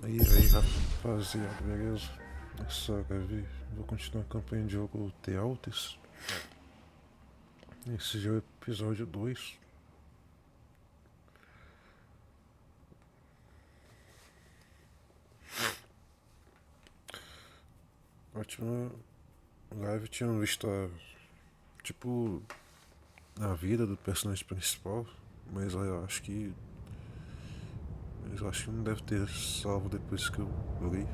Aí, rapaziada, beleza? Nessa live vou continuar a campanha de jogo Deixe. Esse já é o episódio 2. Na última live tinha visto a vida do personagem principal, mas eu acho que não deve ter salvo depois que eu li.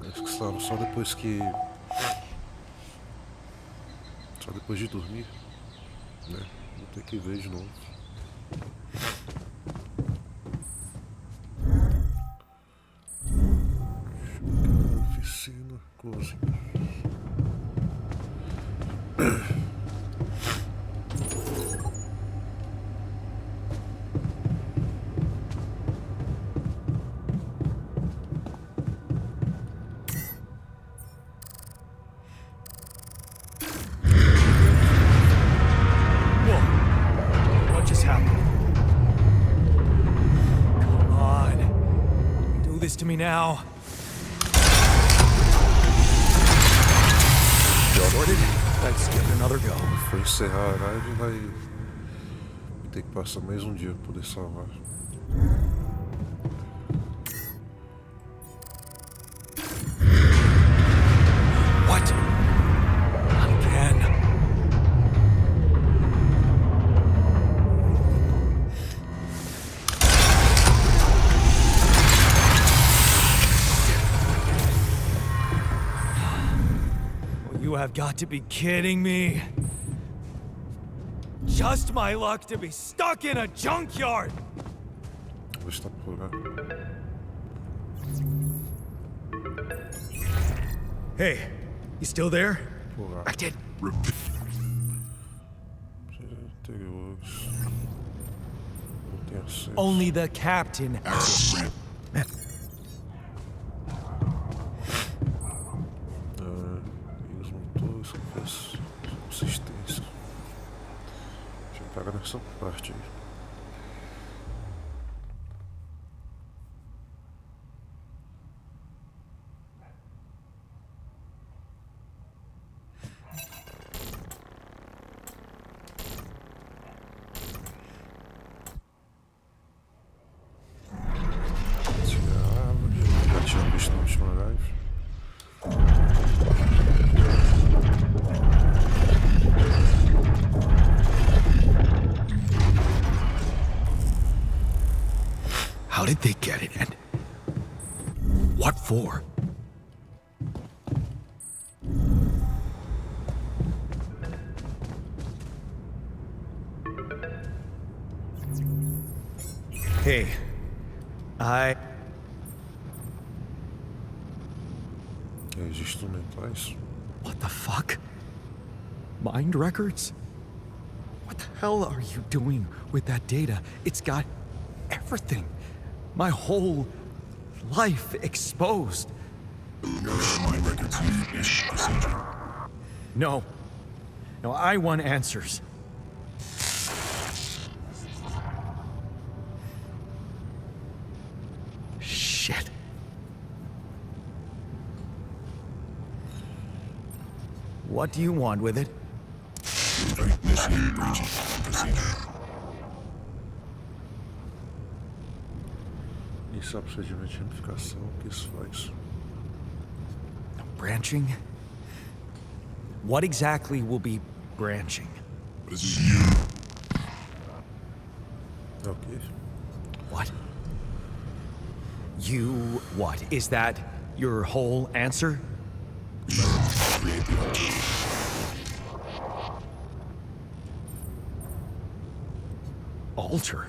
Acho que salvo só depois de dormir, né? Vou ter que ver de novo. Oficina, cozinha. To me now. Sorted? Let's give it another go. Foi encerrar a live e vai ter que passar mais um dia para poder salvar. What? Again? You have got to be kidding me. Just my luck to be stuck in a junkyard. Vou estar por lá. Hey, you still there? Por lá. I did. Não tem acesso. Only the captain. Consistência. Deixa eu parar nessa parte aí. Já tinha visto na última live. How did they get it, and what for? Hey, Instrumentais. What the fuck? Mind records? What the hell are you doing with that data? It's got everything. My whole life exposed. Mind records need procedure. No, I want answers. Shit. What do you want with it? Initiate breaching procedure. Isso é o procedimento de ramificação que isso faz. Branching? What exactly will be branching? This is you. Ok. What? You what? Is that your whole answer? Create the altar. Alter?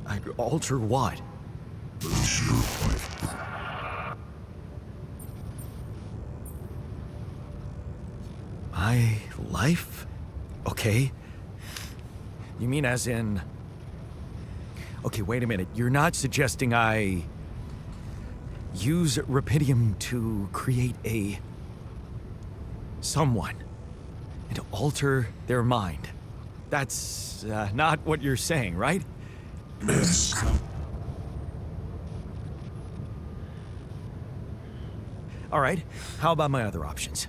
I'd alter what? Lose your life. My life? Okay. You mean as in... Okay, wait a minute. You're not suggesting I use Rapidium to create a... someone. and alter their mind. That's not what you're saying, right? Yes. All right, how about my other options?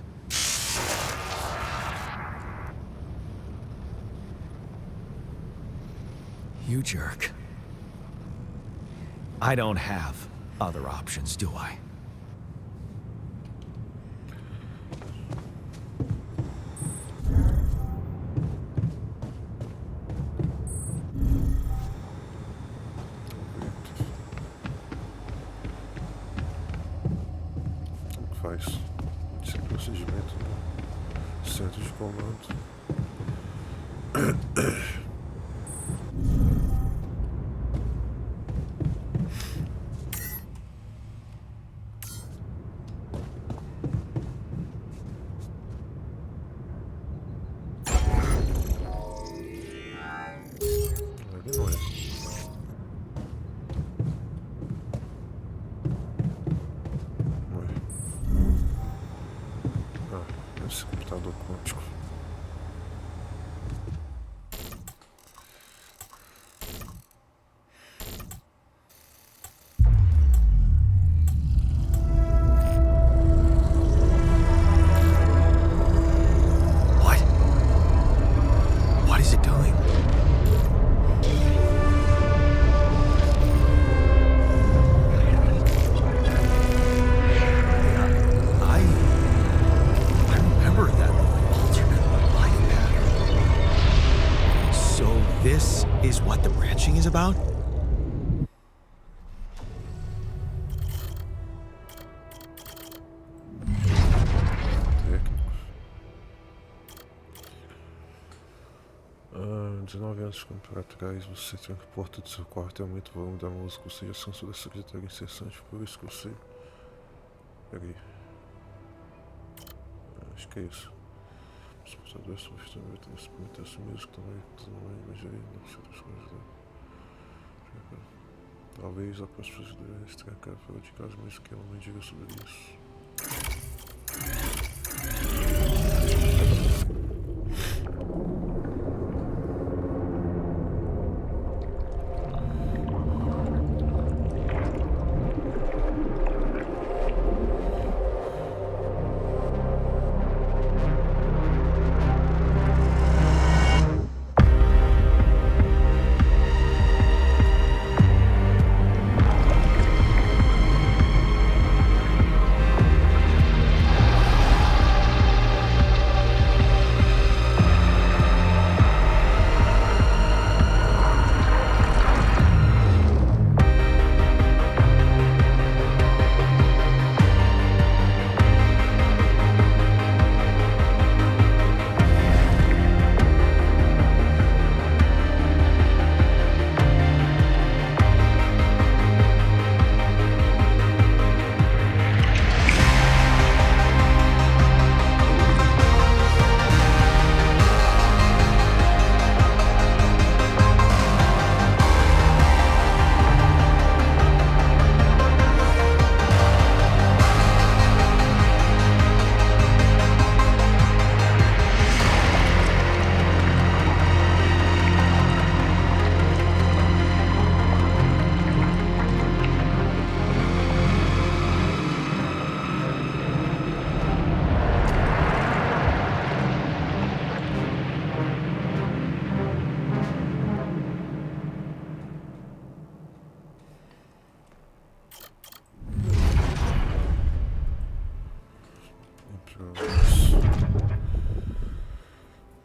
You jerk. I don't have other options, do I? Faz esse procedimento no centro de comando. Ele não é. Esse computador quântico. What? What is it doing? I remember that alternate life pattern. So this is what the branching is about? Técnico. 19 anos para trás, você tranca a porta do seu quarto e aumenta o volume da música, ou seja, a censura secretária incessante, por isso que você... Peraí. Acho que é isso. Os computadores substituem esse mesmo também imaginei, não sei outras coisas. Talvez a próxima ideia se trancar fora de casa, mas que ela não diga sobre isso.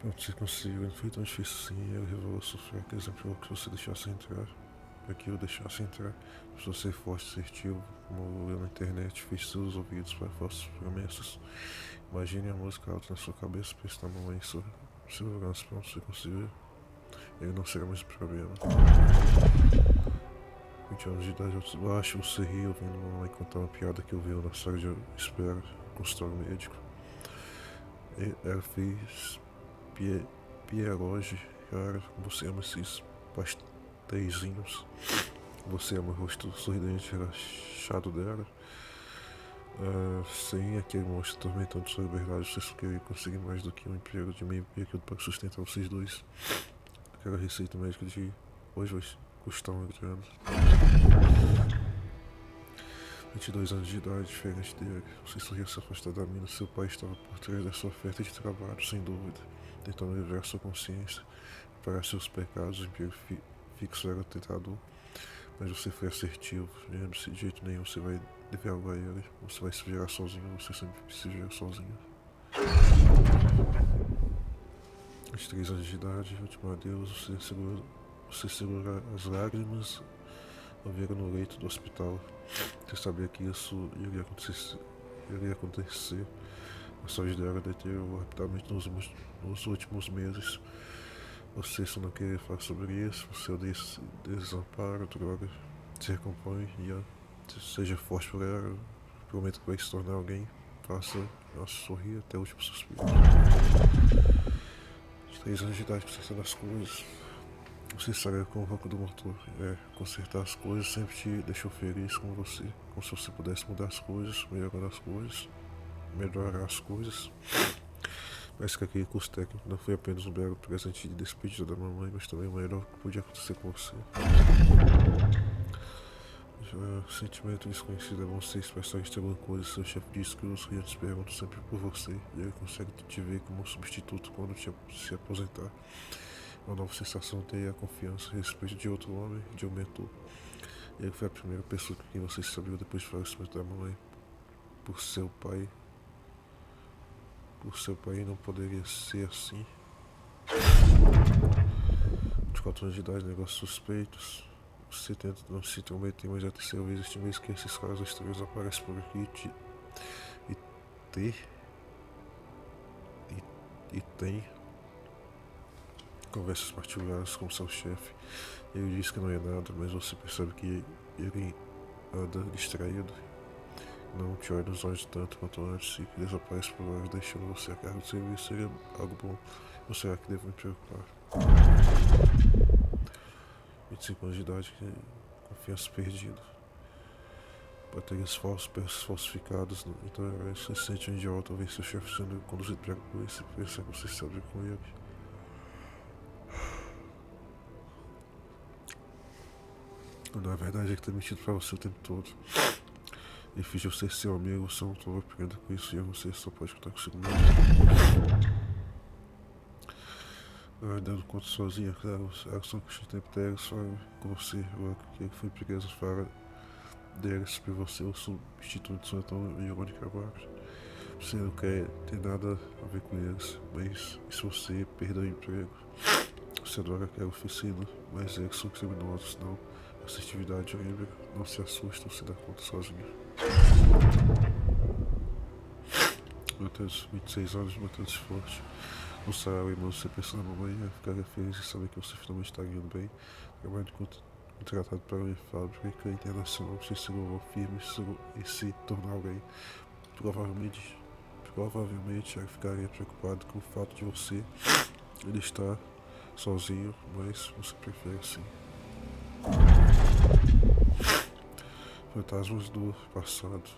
Pronto, você conseguiu, não foi tão difícil assim, ele revelou sua fraca, exemplo que você deixasse entrar, para que eu deixasse entrar, se você forte, assertivo, como eu na internet, fiz seus ouvidos para falsas promessas. Imagine a música alta na sua cabeça, prestando uma em sua segurança, pronto, você conseguiu, ele não será mais um problema. 20 anos de idade, eu baixo, você ri, ouvindo uma mãe contar uma piada que ouviu na sala de espera, consultório médico. Ela fez pierogi, cara, você ama esses pasteizinhos, você ama o rosto sorridente, relaxado dela. Sem aquele monstro atormentando sua liberdade, você só queria conseguir mais do que um emprego de meio período para sustentar vocês dois. Aquela receita médica de hoje vai custar uma grana. 22 anos de idade, diferente dele. Você sorria se afastar da mina. Seu pai estava por trás da sua oferta de trabalho, sem dúvida, tentando livrar sua consciência, parar seus pecados. O emprego fixo era tentador, mas você foi assertivo. Lembre-se, de jeito nenhum você vai dever algo a ele. Você vai se virar sozinho, você sempre se vira sozinho. 23 anos de idade, último adeus. Você segura as lágrimas ao ver no leito do hospital. Você sabia que isso iria acontecer. A saúde dela deteriorou rapidamente nos últimos meses. Você só não queria falar sobre isso. Você odeia esse desamparo, droga. Se recompõe e seja forte por ela. Prometo que vai se tornar alguém. Faça ela sorrir até o último suspiro. 3 anos de idade, consertando as coisas. Você saiu com o ronco do motor. Consertar as coisas sempre te deixou feliz com você. Como se você pudesse mudar as coisas, melhorar as coisas. Parece que aquele curso técnico não foi apenas um belo presente de despedida da mamãe, mas também o melhor que podia acontecer com você. Sentimento desconhecido é bom você expressar de alguma coisa. Seu chefe diz que os clientes perguntam sempre por você e ele consegue te ver como um substituto quando se aposentar. Uma nova sensação ter a confiança e respeito de outro homem, de um mentor. Ele foi a primeira pessoa com quem você se abriu depois do falecimento da mamãe. Por seu pai não poderia ser assim. 24 anos de idade, negócios suspeitos. Você tenta não se intrometer, mas é a terceira vez este mês que esses caras estranhos aparecem por aqui e tem conversas particulares com seu chefe. Ele diz que não é nada, mas você percebe que ele anda distraído. Não te olha nos olhos tanto quanto antes e que desaparece por horas, deixando você a cargo do serviço. Seria algo bom. Ou será que devo me preocupar? 25 anos de idade, confiança perdida. Baterias falsificadas, então você se sente um idiota ao ver seu chefe sendo conduzido pela polícia e pensa que você se abre com ele. Na verdade, ele está mentindo pra você o tempo todo. Ele fingiu ser seu amigo, você não estou aprendendo com isso e você só pode contar consigo mesmo. Dando conta sozinha, claro, era só que o tempo deles, só com você, agora que ele foi preso fora deles por você, o substituto só é tão irônico agora. Você não quer ter nada a ver com eles, mas se você perder o emprego, você adora aquela oficina, mas eles são criminosos, não. Assertividade, lembra, não se assusta, você dá conta sozinho. Mantendo-se 26 anos, mantendo-se forte. No salário, irmão, você pensa na mamãe, ficaria feliz em saber que você finalmente está indo bem. Trabalhando contratado para uma fábrica internacional, você segurou firme em se tornar alguém. Provavelmente ela ficaria preocupado com o fato de você ele estar sozinho, mas você prefere assim. Fantasmas do passado.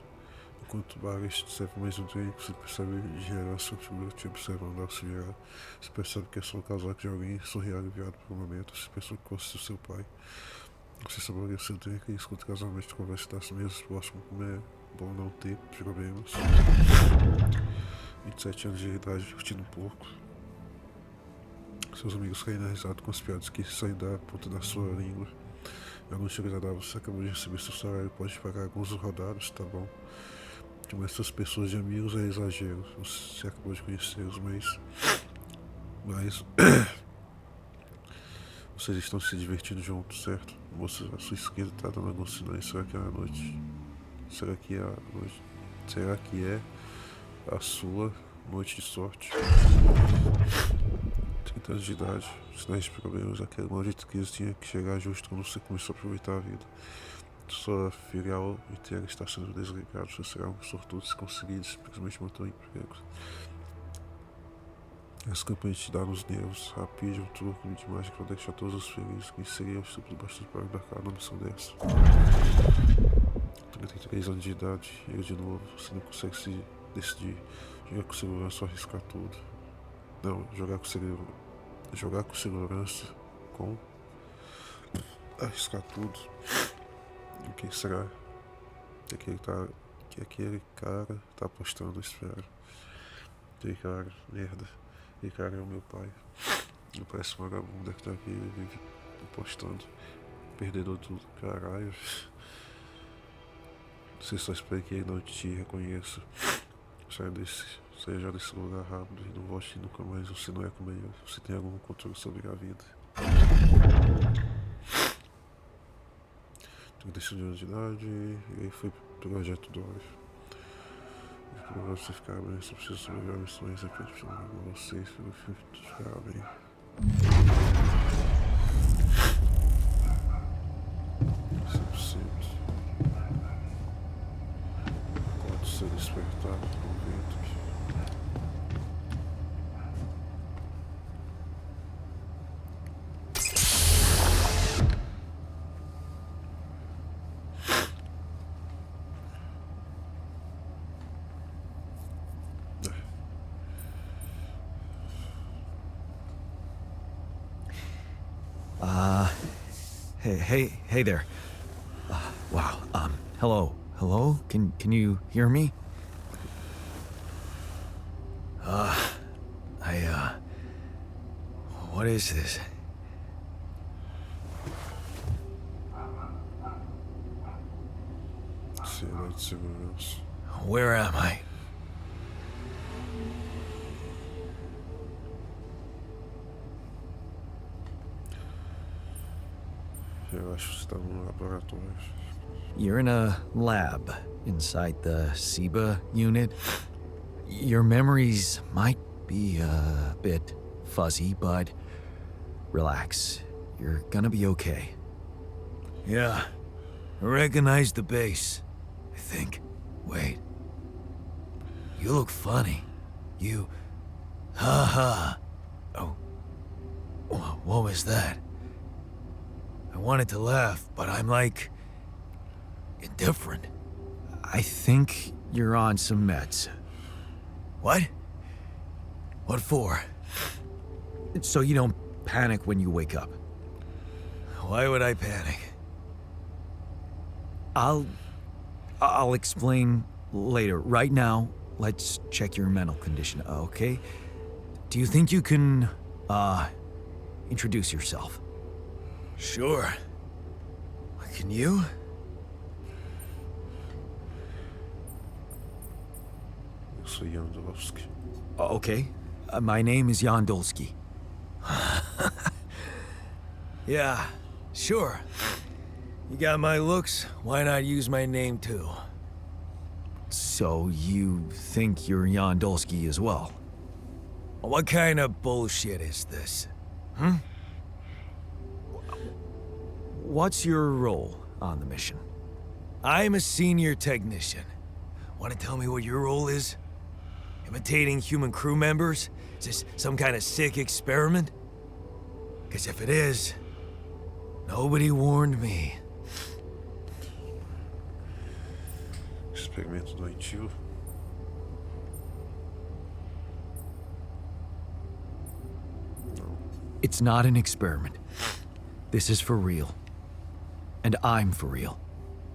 Enquanto Bares serve mais um drink, você percebe gerar sua figura te observando ao se virar. Você percebe que é só o casaco de alguém sorrir aliviado por um momento. Você pensou que fosse o seu pai. Você saboreia seu drink e escuta casualmente conversa das mesas próximas, como é bom não ter problemas. 27 anos de idade, curtindo um pouco. Seus amigos caem na risada com as piadas que saem da ponta da sua língua. Algum chega agradável, você acabou de receber seu salário, pode pagar alguns rodados, tá bom? Mas essas pessoas de amigos é exagero, você acabou de conhecê-los, mas vocês estão se divertindo juntos, certo? Você, a sua esquerda tá dando alguns sinais, será que é a noite? Será que é a sua noite de sorte? 30 anos de idade, sinais de problemas, aquele maldito crise tinha que chegar justo quando você começou a aproveitar a vida. Sua filial inteira está sendo desligada, você será um sortudo se conseguir simplesmente manter o emprego. As campanhas te dão nos nervos, rapide um truque de mágica para deixar todos os felizes, que seria estúpido bastante para embarcar na missão dessa. 33 anos de idade, e eu de novo, você não consegue se decidir. Jogar com segurança ou arriscar tudo. Não, jogar com segurança, com arriscar tudo. E o que será que aquele cara tá apostando, espero. Aquele cara, merda. Aquele cara é o meu pai. Ele parece um vagabundo que tá aqui, ele vive apostando. Perdedor tudo, caralho. Você só espera que ele não te reconheça. Saia já desse lugar rápido e não volte nunca mais. Você não é como ele. Você tem algum controle sobre a vida. 35 anos de idade, e aí foi pro projeto 2. E pra você ficar bem, você precisa sobreviver a missões. Repete pra vocês, pra você ficar bem. Simples. Quando você despertar com ventos. Hey there. Wow. Hello? Can you hear me? What is this? Cena de segurança. Where am I? Eu acho que você tá num laboratório. You're in a lab inside the SIBA unit. Your memories might be a bit fuzzy, but relax. You're gonna be okay. Yeah, I recognize the base, I think. Wait. You look funny. You... Ha. Oh. What was that? I wanted to laugh, but I'm like... indifferent. I think you're on some meds. What? What for? So you don't panic when you wake up. Why would I panic? I'll explain later. Right now, let's check your mental condition, okay? Do you think you can, introduce yourself? Sure. Can you? Eu sou Yandolowski. Okay. My name is Yandolski. Yeah, sure. You got my looks, why not use my name too? So you think you're Yandolski as well? What kind of bullshit is this? What's your role on the mission? I'm a senior technician. Want to tell me what your role is? Imitating human crew members? Is this some kind of sick experiment? Because if it is, nobody warned me. Experimento doentio. Não. It's not an experiment. This is for real. And I'm for real.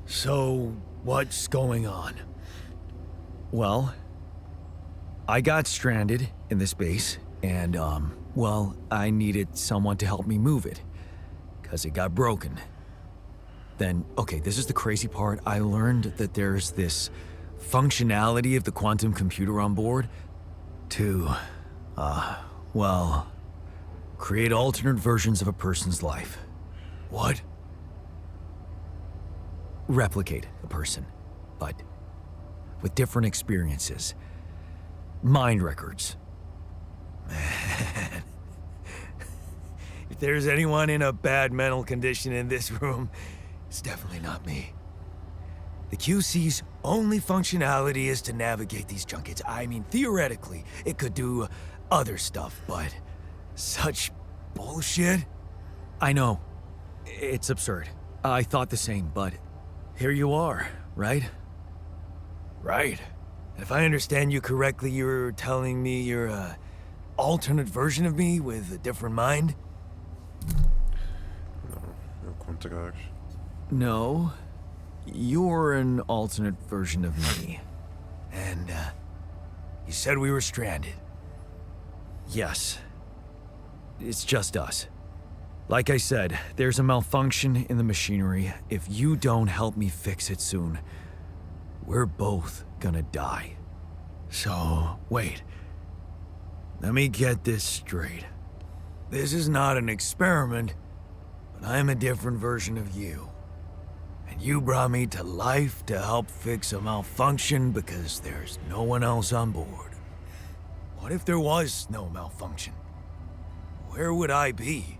So, what's going on? Well, I got stranded in this base, and, I needed someone to help me move it. 'Cause it got broken. Then, okay, this is the crazy part. I learned that there's this functionality of the quantum computer on board to, create alternate versions of a person's life. What? Replicate a person, but with different experiences. Mind records. Man. If there's anyone in a bad mental condition in this room, it's definitely not me. The QC's only functionality is to navigate these junkets. I mean, theoretically, it could do other stuff, but such bullshit? I know. It's absurd. I thought the same, but here you are, right? Right. If I understand you correctly, you're telling me you're a alternate version of me with a different mind? Não, é o contrário. No. You're an alternate version of me. And, you said we were stranded. Yes. It's just us. Like I said, there's a malfunction in the machinery. If you don't help me fix it soon, we're both gonna die. So, wait. Let me get this straight. This is not an experiment, but I'm a different version of you. And you brought me to life to help fix a malfunction because there's no one else on board. What if there was no malfunction? Where would I be?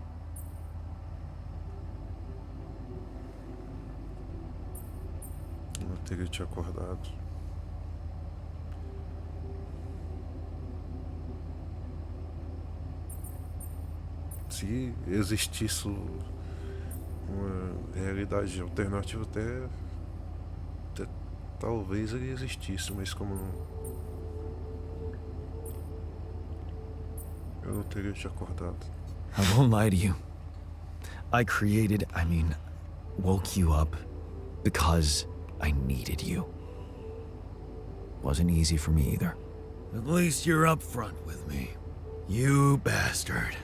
Eu teria te acordado. Se existisse uma realidade alternativa, até talvez ele existisse, mas como não, eu não teria te acordado. I won't lie to you. I woke you up because I needed you. Wasn't easy for me either. At least you're upfront with me. You bastard.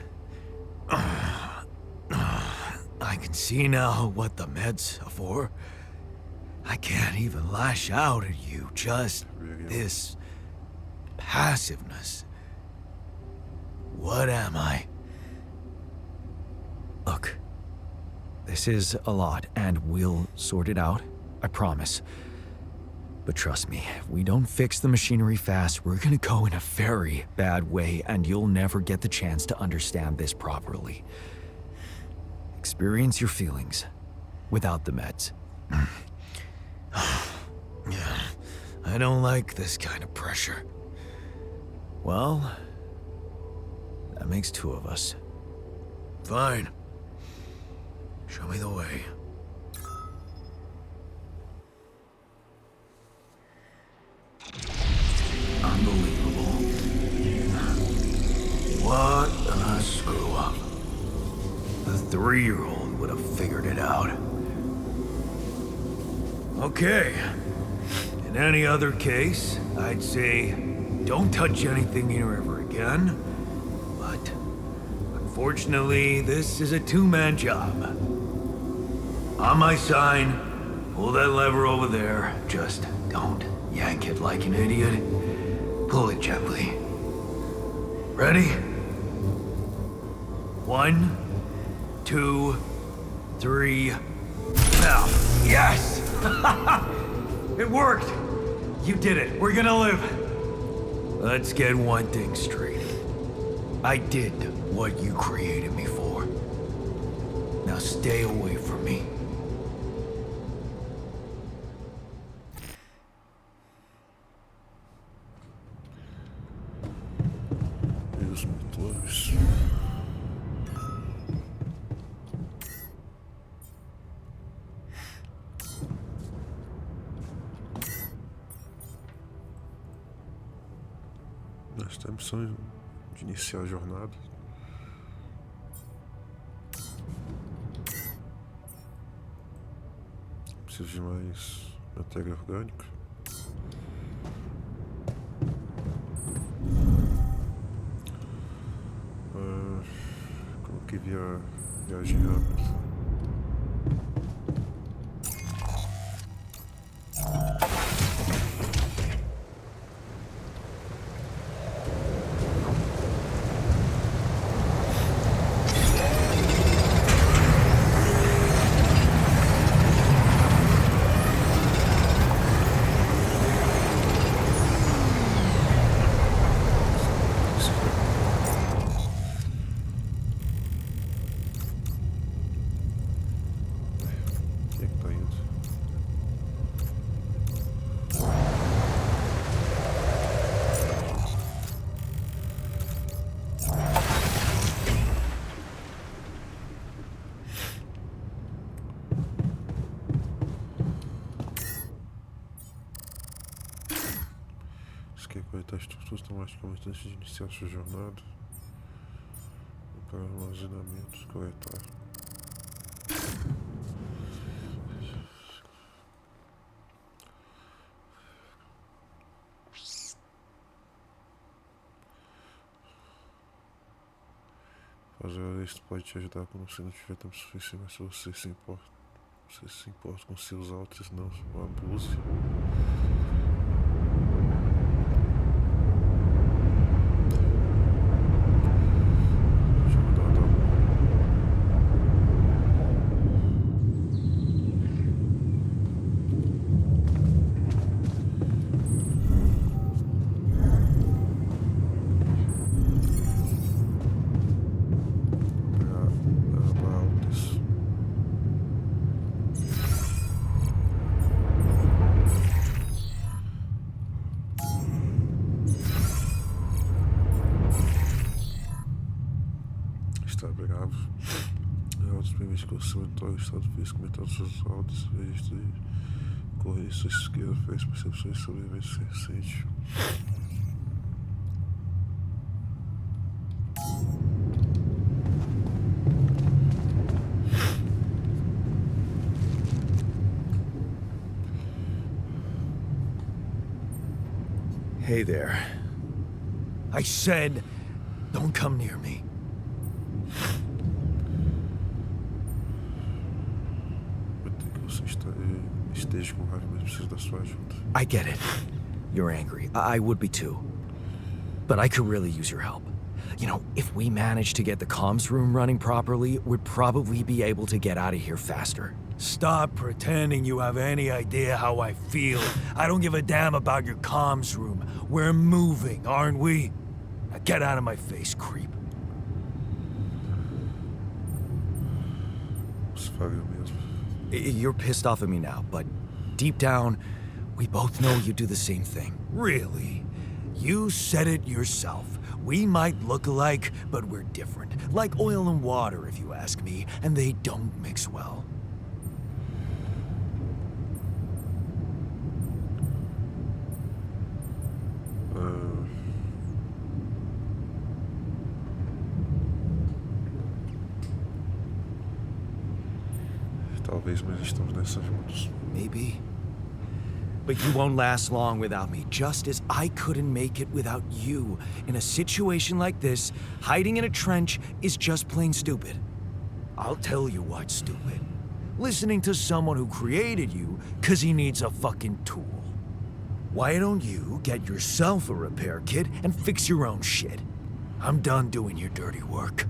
I can see now what the meds are for. I can't even lash out at you, just this passiveness. What am I? Look, this is a lot, and we'll sort it out, I promise. But trust me, if we don't fix the machinery fast, we're gonna go in a very bad way, and you'll never get the chance to understand this properly. Experience your feelings without the meds. Yeah, I don't like this kind of pressure. Well, that makes two of us. Fine. Show me the way. Unbelievable. What a screw up. The 3-year-old would have figured it out. Okay. In any other case, I'd say don't touch anything here ever again. But unfortunately, this is a two-man job. On my sign, pull that lever over there. Just don't yank it like an idiot. Pull it gently. Ready? 1, 2, 3. Now, yes! It worked! You did it. We're gonna live. Let's get one thing straight. I did what you created me for. Now stay away from me. E os motores. Nós temos missão de iniciar a jornada. Preciso de mais matéria orgânica. Coloquei viagem rápida. a estrutura automaticamente antes de iniciar sua jornada para armazenamento coletável. Fazer isso pode te ajudar quando você não tiver tempo suficiente, mas se você se importa com seus altos, não abuse. Está bravo. Autos permite que o seu auditório estado físico comentar seus autos, registro e correr sua esquerda, faz percepções sobre eventos recentes. Hey there. I said, don't come near me. Esteja com raiva, mas preciso da sua ajuda. I get it. You're angry. I would be too. But I could really use your help. You know, if we managed to get the comms room running properly, we'd probably be able to get out of here faster. Stop pretending you have any idea how I feel. I don't give a damn about your comms room. We're moving, aren't we? Now get out of my face, creep. You're pissed off at me now, but deep down, we both know you do the same thing. Really? You said it yourself. We might look alike, but we're different. Like oil and water, if you ask me, and they don't mix well. Talvez, mas estamos nessa juntos. Maybe. But you won't last long without me, just as I couldn't make it without you. In a situation like this, hiding in a trench is just plain stupid. I'll tell you what's stupid. Listening to someone who created you because he needs a fucking tool. Why don't you get yourself a repair kit and fix your own shit? I'm done doing your dirty work.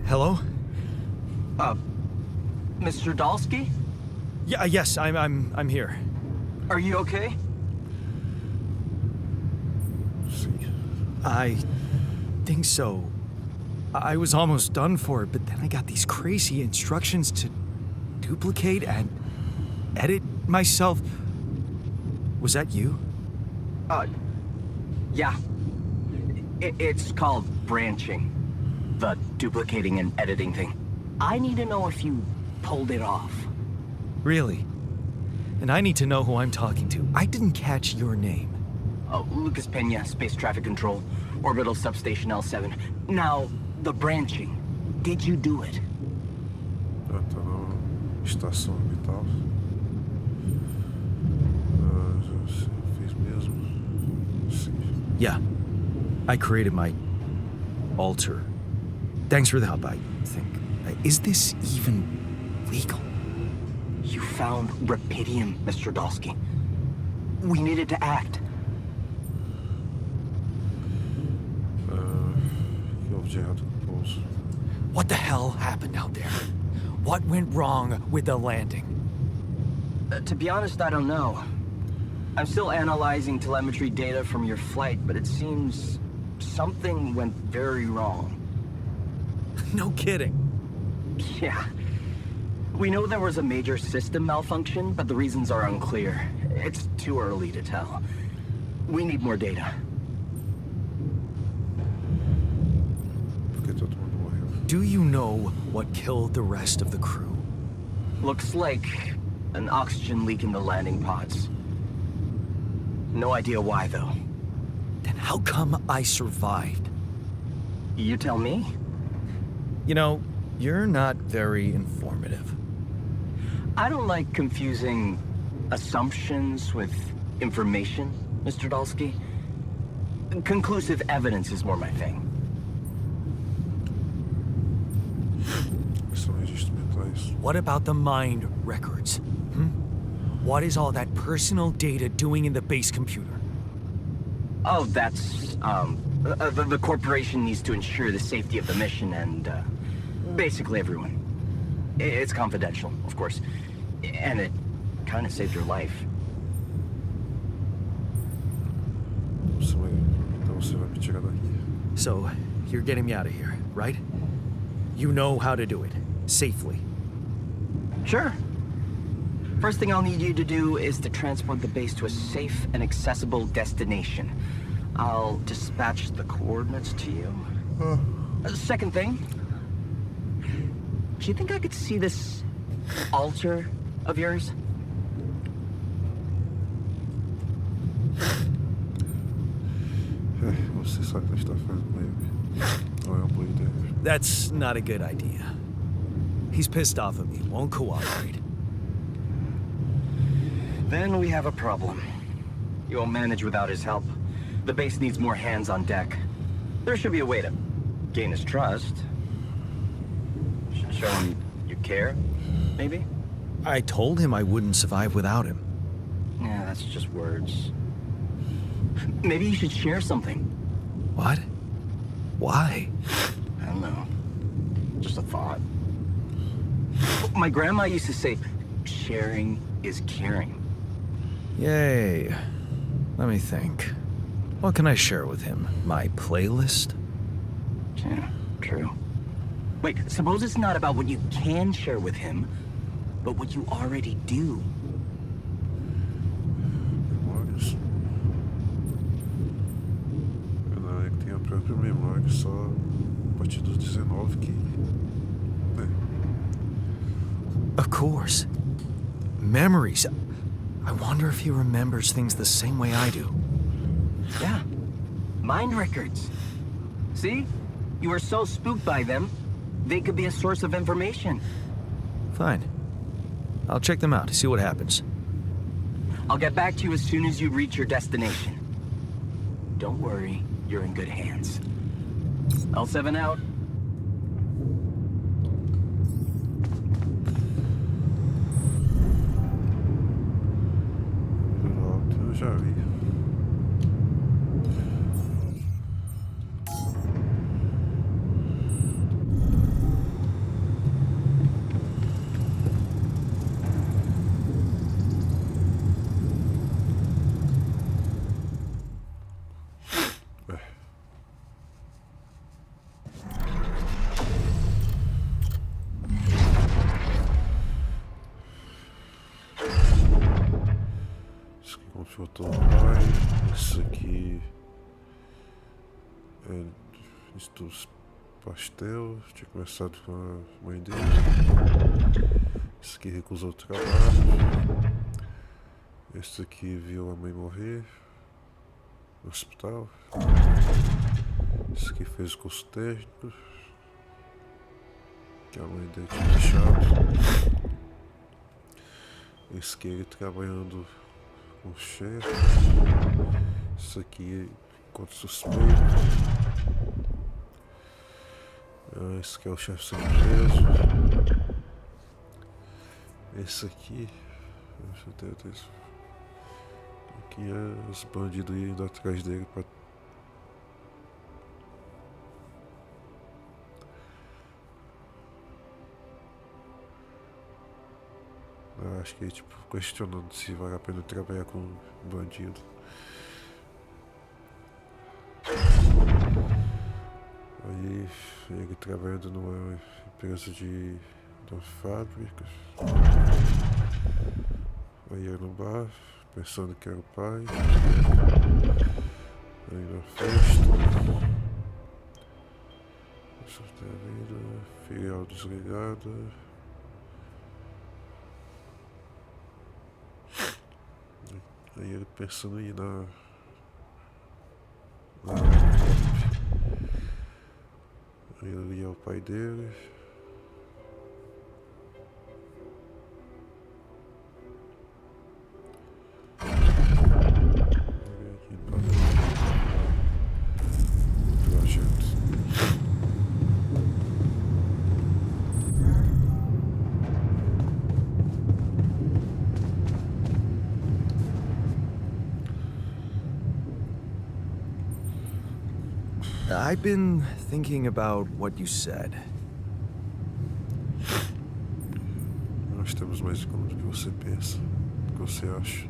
Hello? Mr. Dalsky? Yeah, yes, I'm here. Are you okay? I think so. I was almost done for it, but then I got these crazy instructions to duplicate and edit myself. Was that you? Yeah. It's called branching. The duplicating and editing thing. I need to know if you pulled it off. Really? And I need to know who I'm talking to. I didn't catch your name. Oh, Lucas Pena, Space Traffic Control, Orbital Substation L7. Now, the branching. Did you do it? Ah, tá na estação orbital. Já fiz mesmo. Sim. Yeah. I created my alter. Thanks for the help, I think. Is this even legal? You found Rapidium, Mr. Dalsky. We needed to act. Que houve de errado com o pouso? What the hell happened out there? What went wrong with the landing? To be honest, I don't know. I'm still analyzing telemetry data from your flight, but it seems something went very wrong. No kidding. Yeah. We know there was a major system malfunction, but the reasons are unclear. It's too early to tell. We need more data. Porque todo mundo morreu. Do you know what killed the rest of the crew? Looks like an oxygen leak in the landing pods. No idea why, though. Then how come I survived? You tell me. You know, you're not very informative. I don't like confusing assumptions with information, Mr. Dalsky. Conclusive evidence is more my thing. São registros mentais. What about the mind records? What is all that personal data doing in the base computer? Oh, that's, the corporation needs to ensure the safety of the mission and, basically everyone. It's confidential, of course. And it kind of saved your life. Então você vai me tirar daqui. So, you're getting me out of here, right? You know how to do it. Safely. Sure. First thing I'll need you to do is to transport the base to a safe and accessible destination. I'll dispatch the coordinates to you. Second thing, do you think I could see this altar of yours? Você sabe o que está fazendo com ele. Não é uma boa ideia. That's not a good idea. He's pissed off at me, won't cooperate. Then we have a problem. You won't manage without his help. The base needs more hands on deck. There should be a way to gain his trust. Show him you care, maybe? I told him I wouldn't survive without him. Yeah, that's just words. Maybe you should share something. What? Why? I don't know. Just a thought. My grandma used to say, sharing is caring. Yay. Let me think. What can I share with him? My playlist? Yeah, true. Wait, suppose it's not about what you can share with him, but what you already do. Memórias. Ela é que tem a própria memória, só a partir dos 19 que. Né? Of course. Memories. I wonder if he remembers things the same way I do. Yeah. Mind records. See? You were so spooked by them, they could be a source of information. Fine. I'll check them out, see what happens. I'll get back to you as soon as you reach your destination. Don't worry, you're in good hands. L7 out. Eu já vi. Isso aqui confrontou o pai. Isso aqui é estudos pastel, tinha começado com a mãe dele. Esse aqui recusou o trabalho. Esse aqui viu a mãe morrer no hospital. Esse aqui fez o curso técnico que a mãe dele tinha deixado. Esse aqui ele trabalhando com o chefe. Esse aqui enquanto suspeito. Esse aqui é o chefe sendo preso. Esse aqui. Aqui é os bandidos indo atrás dele pra. Acho que tipo questionando se vale a pena trabalhar com bandido. Aí ele trabalhando numa empresa de uma fábrica. Aí ia no bar, pensando que era o pai. Aí na festa. Filial desligada. Aí ele pensando em ir na aí ele ia ao pai dele. I've been thinking about what you said. Nós temos mais em comum do que você pensa, do que você acha.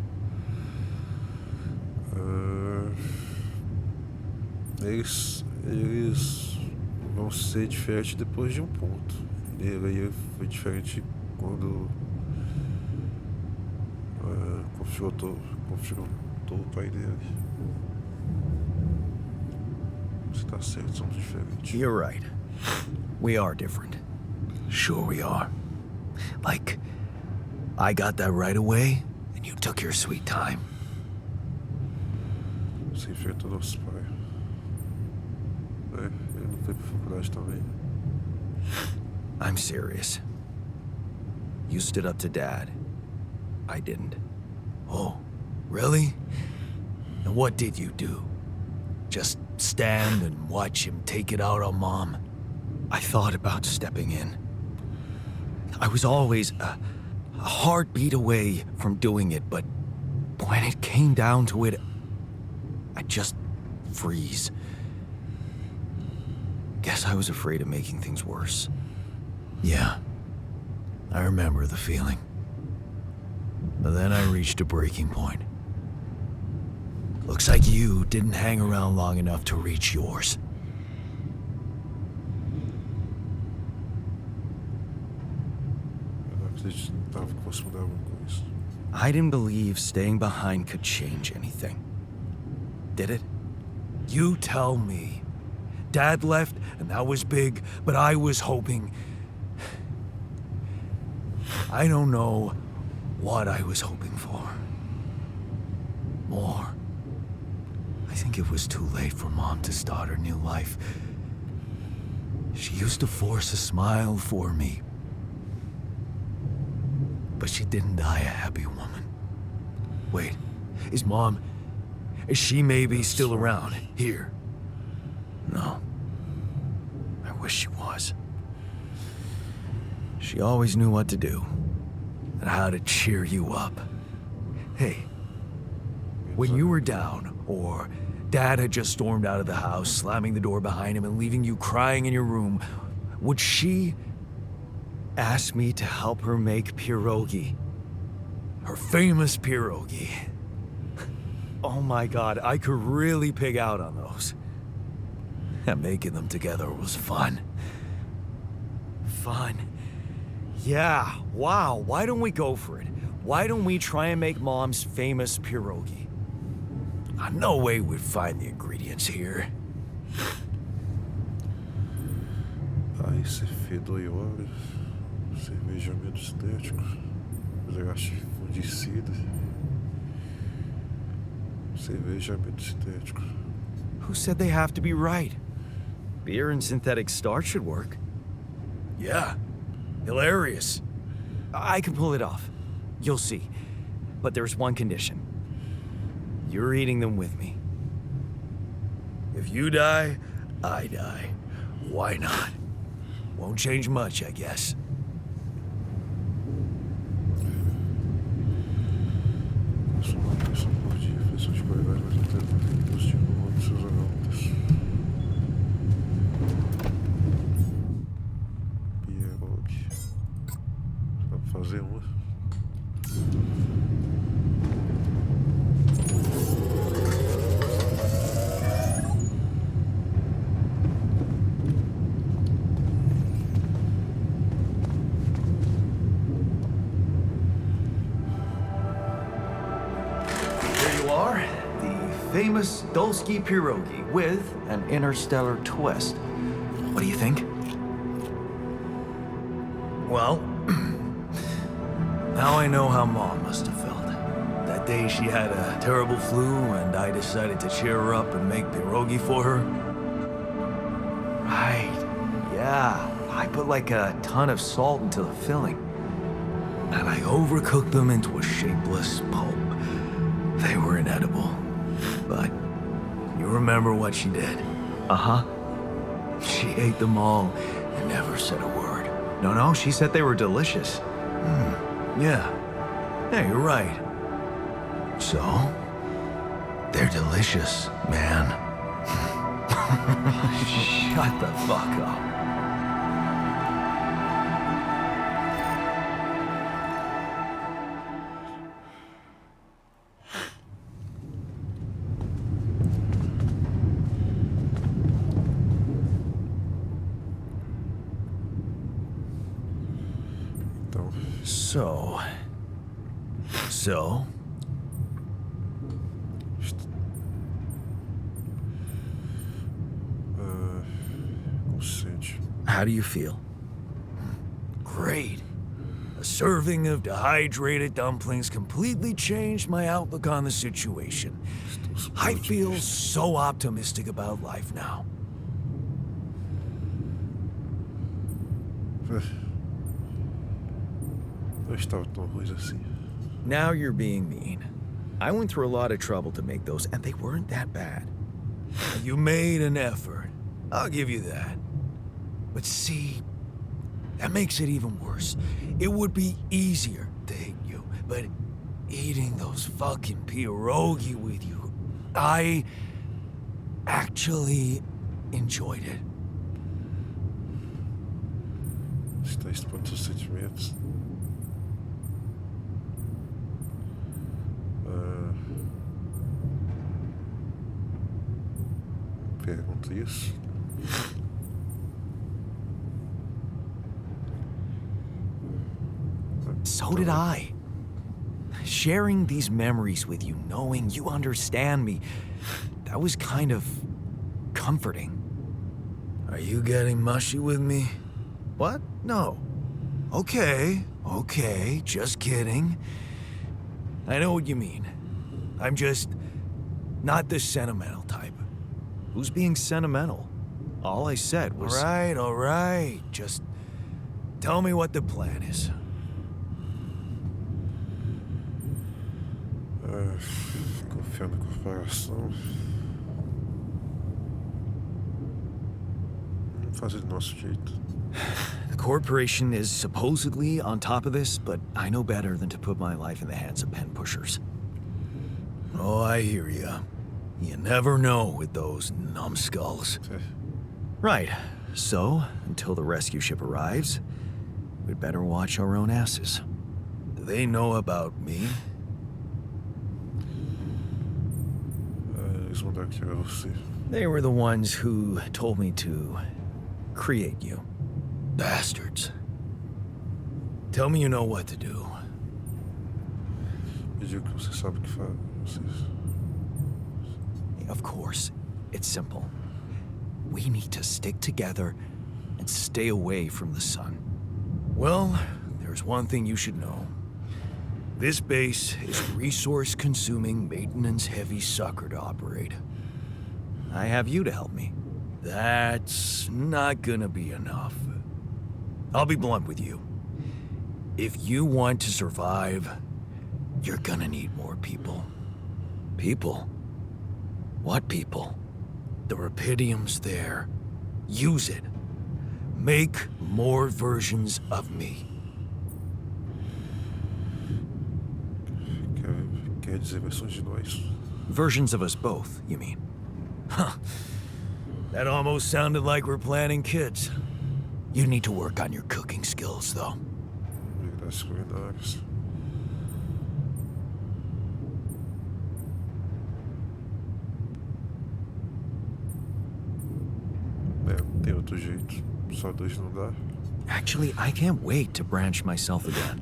Eles vão ser diferentes depois de um ponto. Ele foi diferente quando confrontou o pai dele. Você tá certo, somos diferentes. You're right. We are different. Sure we are. Like, I got that right away, and you took your sweet time. Você enfrentou nosso pai. Ele não foi pra faculdade também. I'm serious. You stood up to Dad. I didn't. Oh, really? And what did you do? Just stand and watch him take it out on Mom? I thought about stepping in. I was always a heartbeat away from doing it, but when it came down to it, I'd just freeze. Guess I was afraid of making things worse. Yeah, I remember the feeling. But then I reached a breaking point. Looks like you didn't hang around long enough to reach yours. I didn't believe staying behind could change anything. Did it? You tell me. Dad left, and that was big, but I was hoping... I don't know what I was hoping for. More. I think it was too late for Mom to start her new life. She used to force a smile for me. But she didn't die a happy woman. Wait, is she maybe still around, here? No. I wish she was. She always knew what to do, and how to cheer you up. Hey, when you were down, or Dad had just stormed out of the house, slamming the door behind him and leaving you crying in your room, would she ask me to help her make pierogi? Her famous pierogi. Oh my God, I could really pig out on those. And making them together was fun. Fun. Yeah, wow, why don't we go for it? Why don't we try and make Mom's famous pierogi? No way we'd find the ingredients here. Nesse fedor óleo, cervejamento estético, desgaste fungicida, cervejamento estético. Who said they have to be right? Beer and synthetic starch should work. Yeah, hilarious. I can pull it off. You'll see. But there's one condition. You're eating them with me. If you die, I die. Why not? Won't change much, I guess. Consuma uma porção por dia, feição de qualidade mais até positivo de seus aromas. Pierogi. Dá pra fazer uma. Famous Dolsky pierogi with an interstellar twist. What do you think? Well, now I know how Mom must have felt. That day she had a terrible flu and I decided to cheer her up and make pierogi for her. Right, yeah. I put like a ton of salt into the filling. And I overcooked them into a shapeless pulp. They were inedible. But you remember what she did? Uh-huh. She ate them all and never said a word. No, she said they were delicious. Yeah. Yeah, you're right. So, they're delicious, man. Shut the fuck up. So? Consciente. How do you feel? Great. A serving of dehydrated dumplings completely changed my outlook on the situation. I feel so optimistic about life now. Não estava tão ruim assim. Now you're being mean. I went through a lot of trouble to make those, and they weren't that bad. You made an effort. I'll give you that. But see, that makes it even worse. It would be easier to hate you, but eating those fucking pierogi with you, I actually enjoyed it. Está expondo seus sentimentos. Pergunto isso. So did I. Sharing these memories with you, knowing you understand me, that was kind of comforting. Are you getting mushy with me? What? No. Okay, just kidding. I know what you mean. I'm just not the sentimental type. Who's being sentimental? All I said was... All right. Just tell me what the plan is. Confiar na corporação. Vamos fazer do nosso jeito. The corporation is supposedly on top of this, but I know better than to put my life in the hands of pen pushers. Oh, I hear ya. You never know with those numbskulls. Right. So, until the rescue ship arrives, we'd better watch our own asses. Do they know about me? Eles mandaram que era você. They were the ones who told me to create you. Bastards. Tell me you know what to do. Me diga que você sabe o que faz. Of course, it's simple. We need to stick together and and stay away from the sun. Well, there's one thing you should know. This base is a resource-consuming, maintenance-heavy sucker to operate. I have you to help me. That's not gonna be enough. I'll be blunt with you. If you want to survive, you're gonna need more people. People? What people? The Rapidium's there. Use it. Make more versions of me. Quer dizer versões de nós. Versions of us both, you mean? Huh. That almost sounded like we're planning kids. You need to work on your cooking skills, though. Habilidades culinárias. Não tem outro jeito. Só dois não dá. Actually, I can't wait to branch myself again.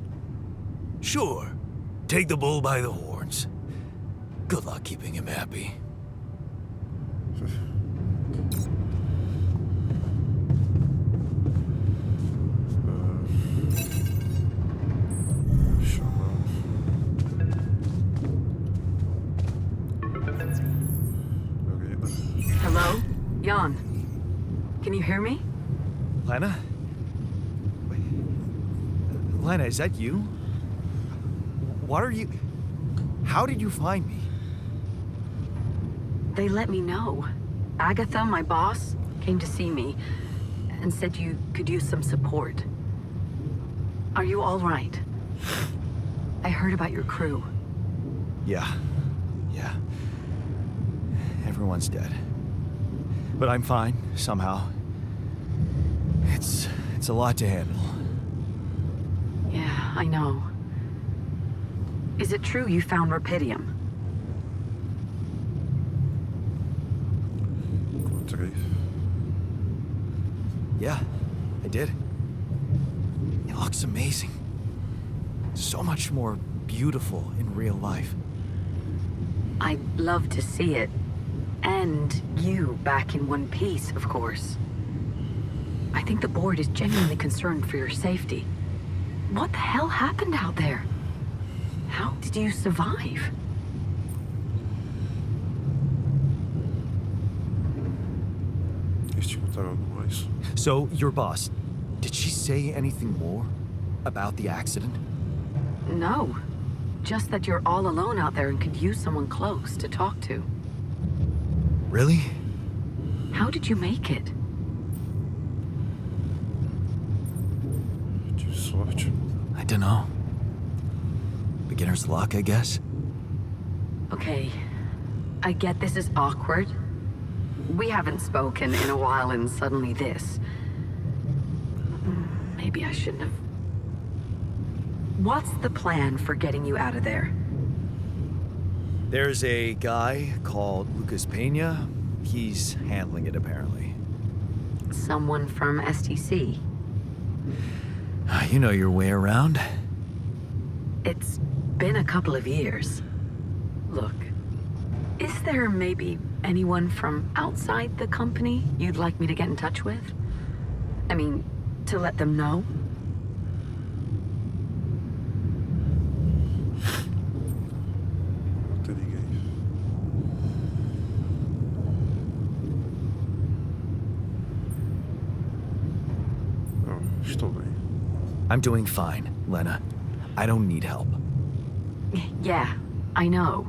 Sure. Take the bull by the horns. Good luck keeping him happy. Hello? Jan. Can you hear me? Lena? Wait. Lena, is that you? What are you... How did you find me? They let me know. Agatha, my boss, came to see me and said you could use some support. Are you all right? I heard about your crew. Yeah. Everyone's dead. But I'm fine, somehow. It's a lot to handle. Yeah, I know. Is it true you found Rapidium? Encontrei. Yeah, I did. It looks amazing. So much more beautiful in real life. I'd love to see it. And you back in one piece, of course. I think the board is genuinely concerned for your safety. What the hell happened out there? How did you survive? Eles te contaram algo mais? So, your boss, did she say anything more about the accident? No. Just that you're all alone out there and could use someone close to talk to. Really? How did you make it? Tive sorte. I don't know. Beginner's luck, I guess. Okay. I get this is awkward. We haven't spoken in a while and suddenly this. Maybe I shouldn't have. What's the plan for getting you out of there? There's a guy called Lucas Pena. He's handling it, apparently. Someone from STC. You know your way around. It's been a couple of years. Look, is there maybe anyone from outside the company you'd like me to get in touch with? I mean, to let them know? Não tem ninguém. Não, estou bem. I'm doing fine, Lena. I don't need help. Yeah, I know.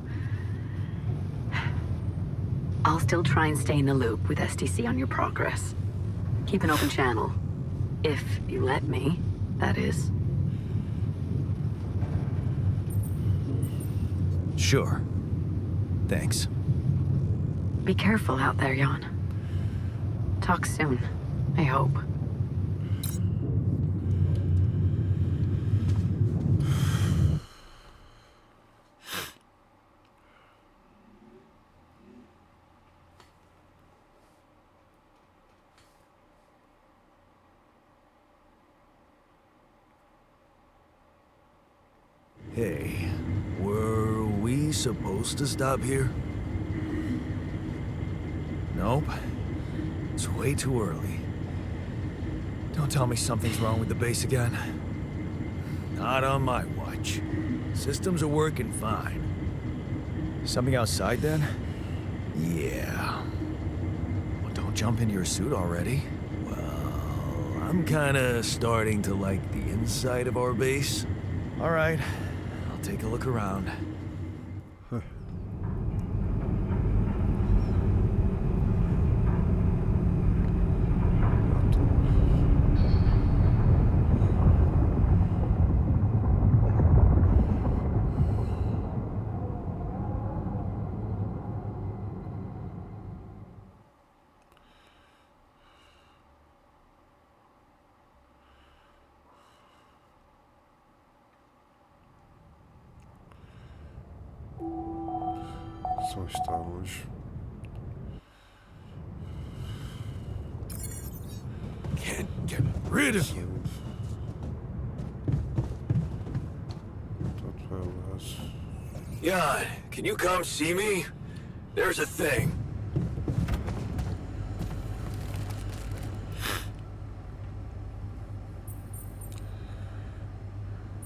I'll still try and stay in the loop with STC on your progress. Keep an open channel. If you let me, that is. Sure. Thanks. Be careful out there, Jan. Talk soon, I hope. Hey, were we supposed to stop here? Nope. It's way too early. Don't tell me something's wrong with the base again. Not on my watch. Systems are working fine. Something outside then? Yeah. Well, don't jump into your suit already. Well, I'm kinda starting to like the inside of our base. All right, I'll take a look around. Só está longe. Can't get rid of you. Tanto é laço. Jan, can you come see me? There's a thing.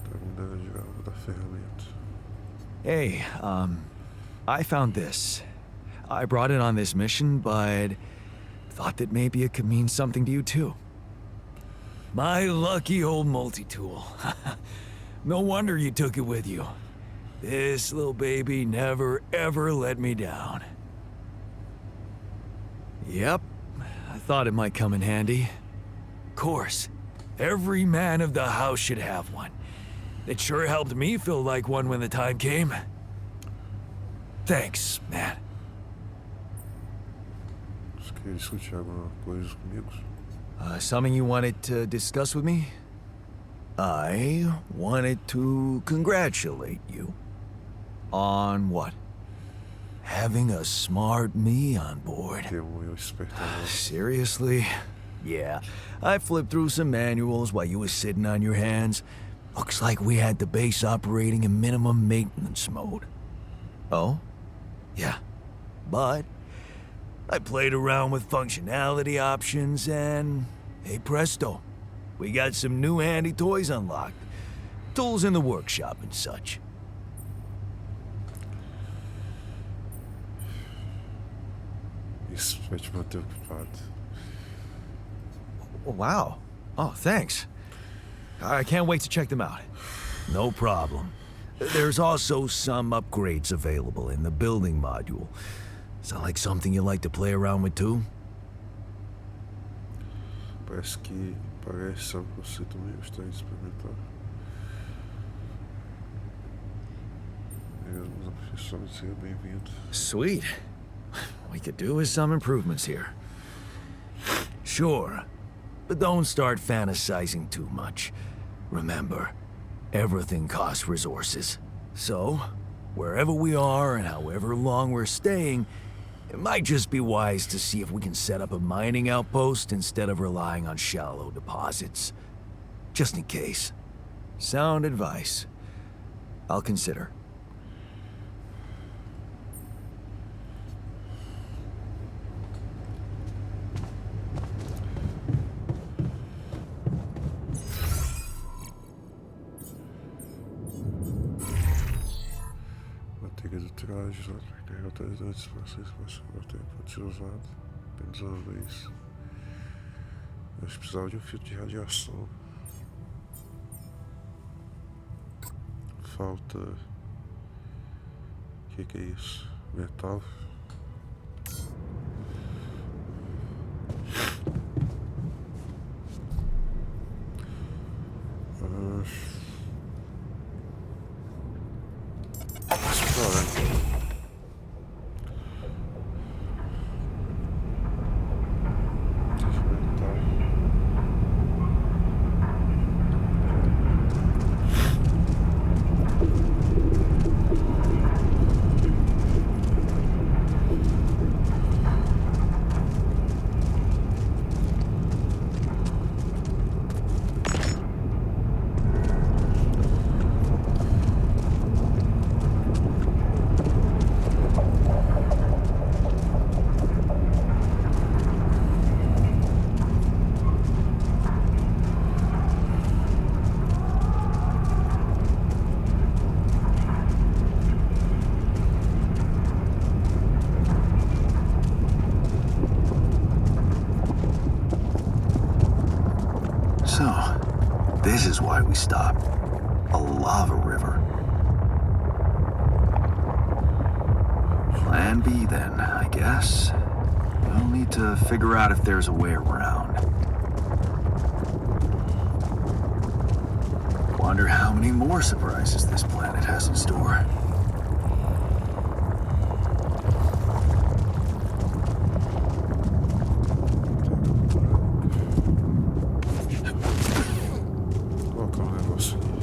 Terminando de algo da ferramenta. Hey, I found this. I brought it on this mission, but thought that maybe it could mean something to you too. My lucky old multi-tool. No wonder you took it with you. This little baby never ever let me down. Yep, I thought it might come in handy. Of course, every man of the house should have one. It sure helped me feel like one when the time came. Thanks, man. Você quer discutir alguma coisa comigo? Something you wanted to discuss with me? I wanted to congratulate you. On what? Having a smart me on board. Temo eu espertar. Seriously? Yeah, I flipped through some manuals while you was sitting on your hands. Looks like we had the base operating in minimum maintenance mode. Oh? Yeah. But I played around with functionality options and, hey presto, we got some new handy toys unlocked. Tools in the workshop and such. Isso vai te manter ocupado. Wow. Oh, thanks. I can't wait to check them out. No problem. There's also some upgrades available in the building module. Sound like something you like to play around with too? Parece algo que você também gostaria de experimentar. Mesmo a profissão seria bem-vindo. Sweet. We could do with some improvements here. Sure, but don't start fantasizing too much. Remember, everything costs resources. So, wherever we are and however long we're staying, it might just be wise to see if we can set up a mining outpost instead of relying on shallow deposits. Just in case. Sound advice. I'll consider. Manteiga do traje, carregar atualizantes para vocês que o tempo pode ser usado apenas uma vez. Eu precisava de um filtro de radiação. Falta. O que é isso? Metal? this is why we stopped. A lava river. Plan B then, I guess. We'll need to figure out if there's a way around. Wonder how many more surprises this planet has in store. Colocar um negócio aqui.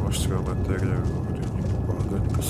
Mostra a matéria orgânica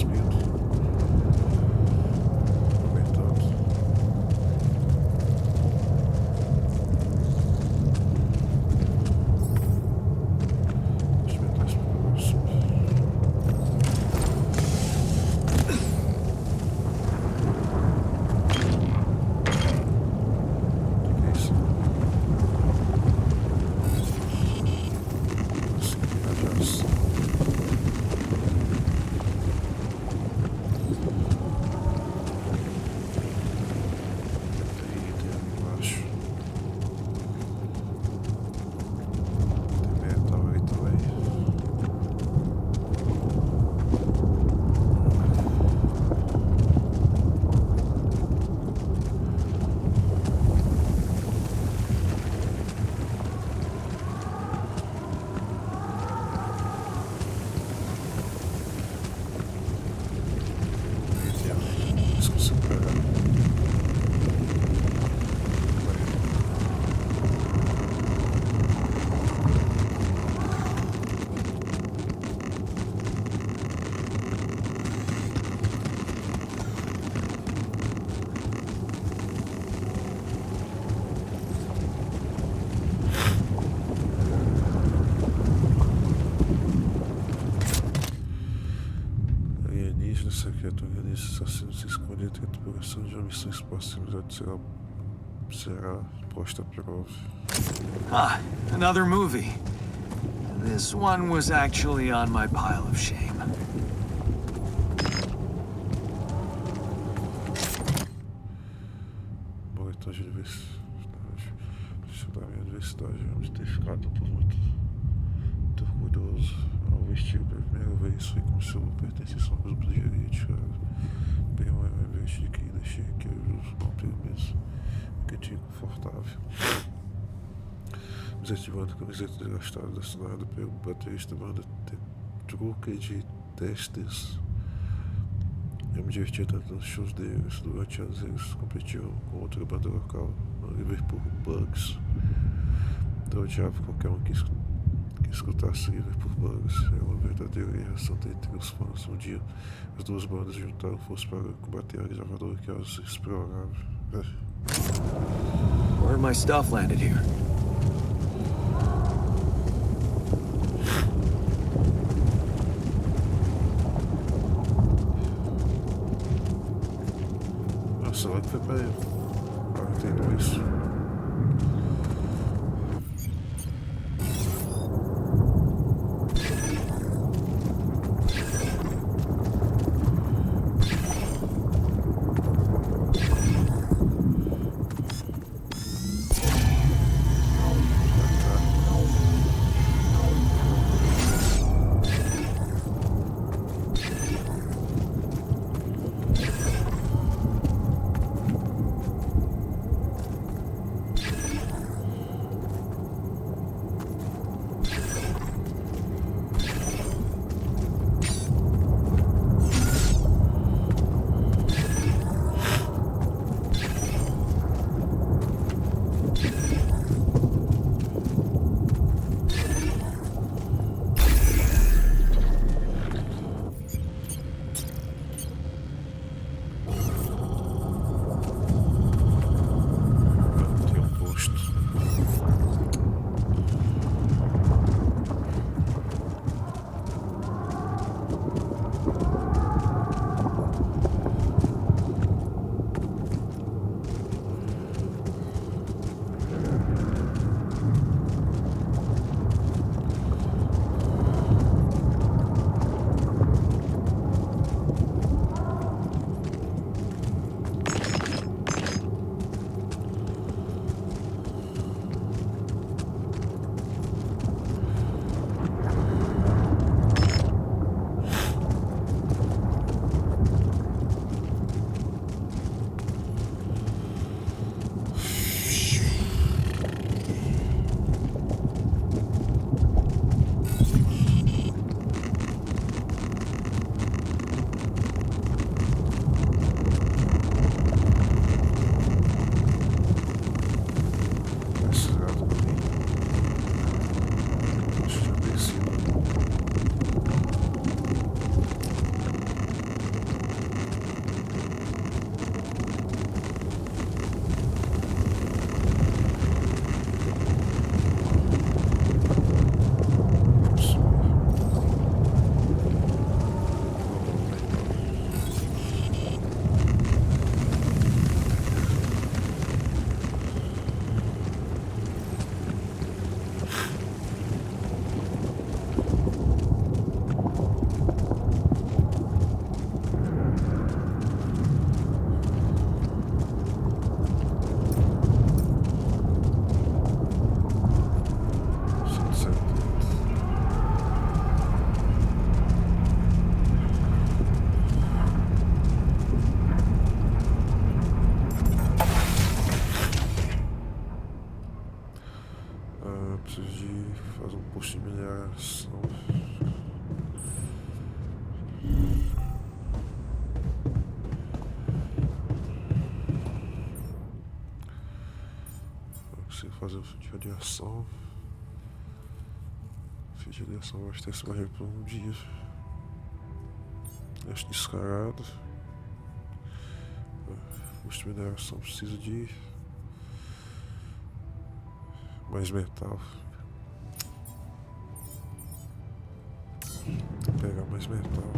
Esses assassinos se escondem entre a tripulação de uma missão espacial será posta à prova. Ah, another movie. This one was actually on my pile of shame. Boletim de universidade. Da minha universidade, vamos ter ficado por muito orgulhoso ao vestir pela primeira vez. Foi como se eu pertencesse a um grupo de elite, cara. Bem uma vez de que deixei que eu não pelo menos que eu tinha confortável. Desativando a camiseta desgastada assinada pelo baterista da banda Truque de Testes. Eu me divertia tanto nos shows deles. Durante anos eles competiam com outra banda local, no Liverpool Bugs. Eu odiava qualquer um que escutasse Liverpool Bugs. Era uma verdadeira reação entre os fãs. Um dia, as duas bandas juntaram forças para combater a gravadora que elas exploravam. Where my stuff landed here. Nossa, logo foi pra ele. Ah, entendo isso. Possibilização. Eu preciso fazer o fio de radiação. O fio de radiação vai ter esse barril por um dia. Acho descarado. Custo de mineração precisa de mais metal. Pegar mais metal.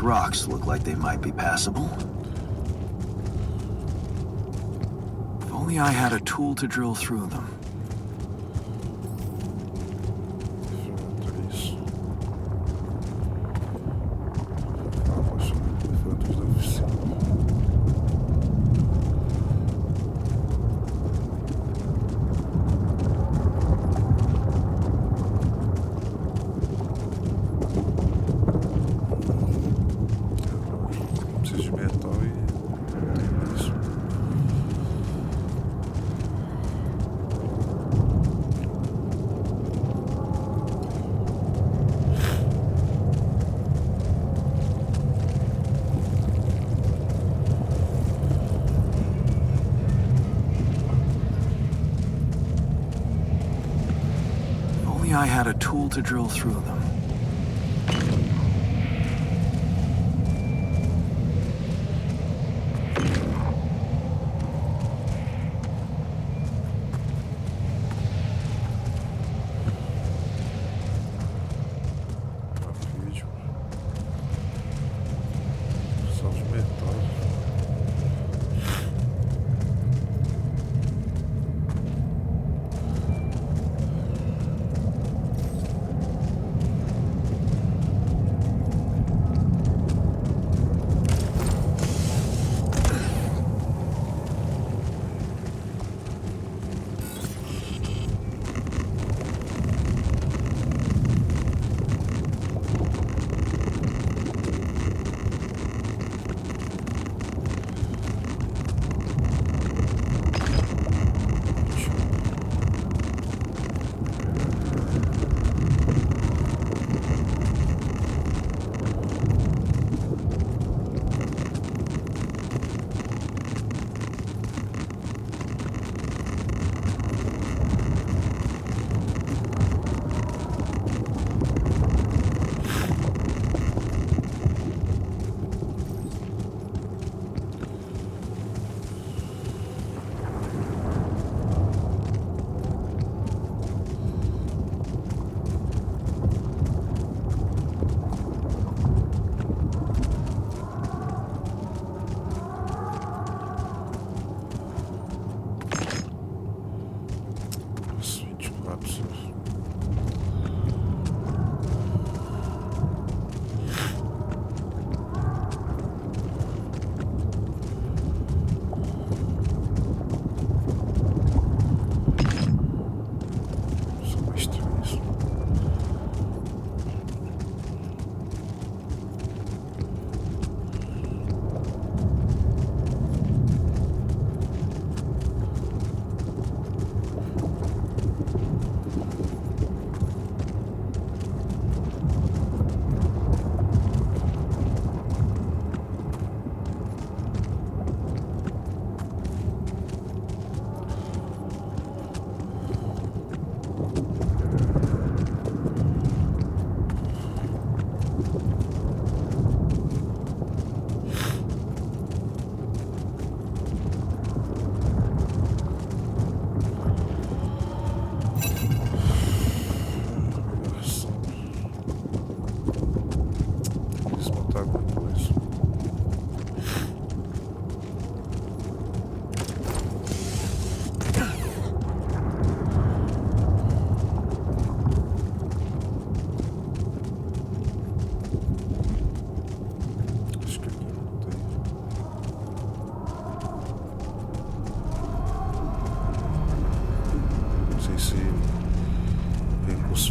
These rocks look like they might be passable. If only I had a tool to drill through them. I had a tool to drill through them. Vídeo. Sal de metal.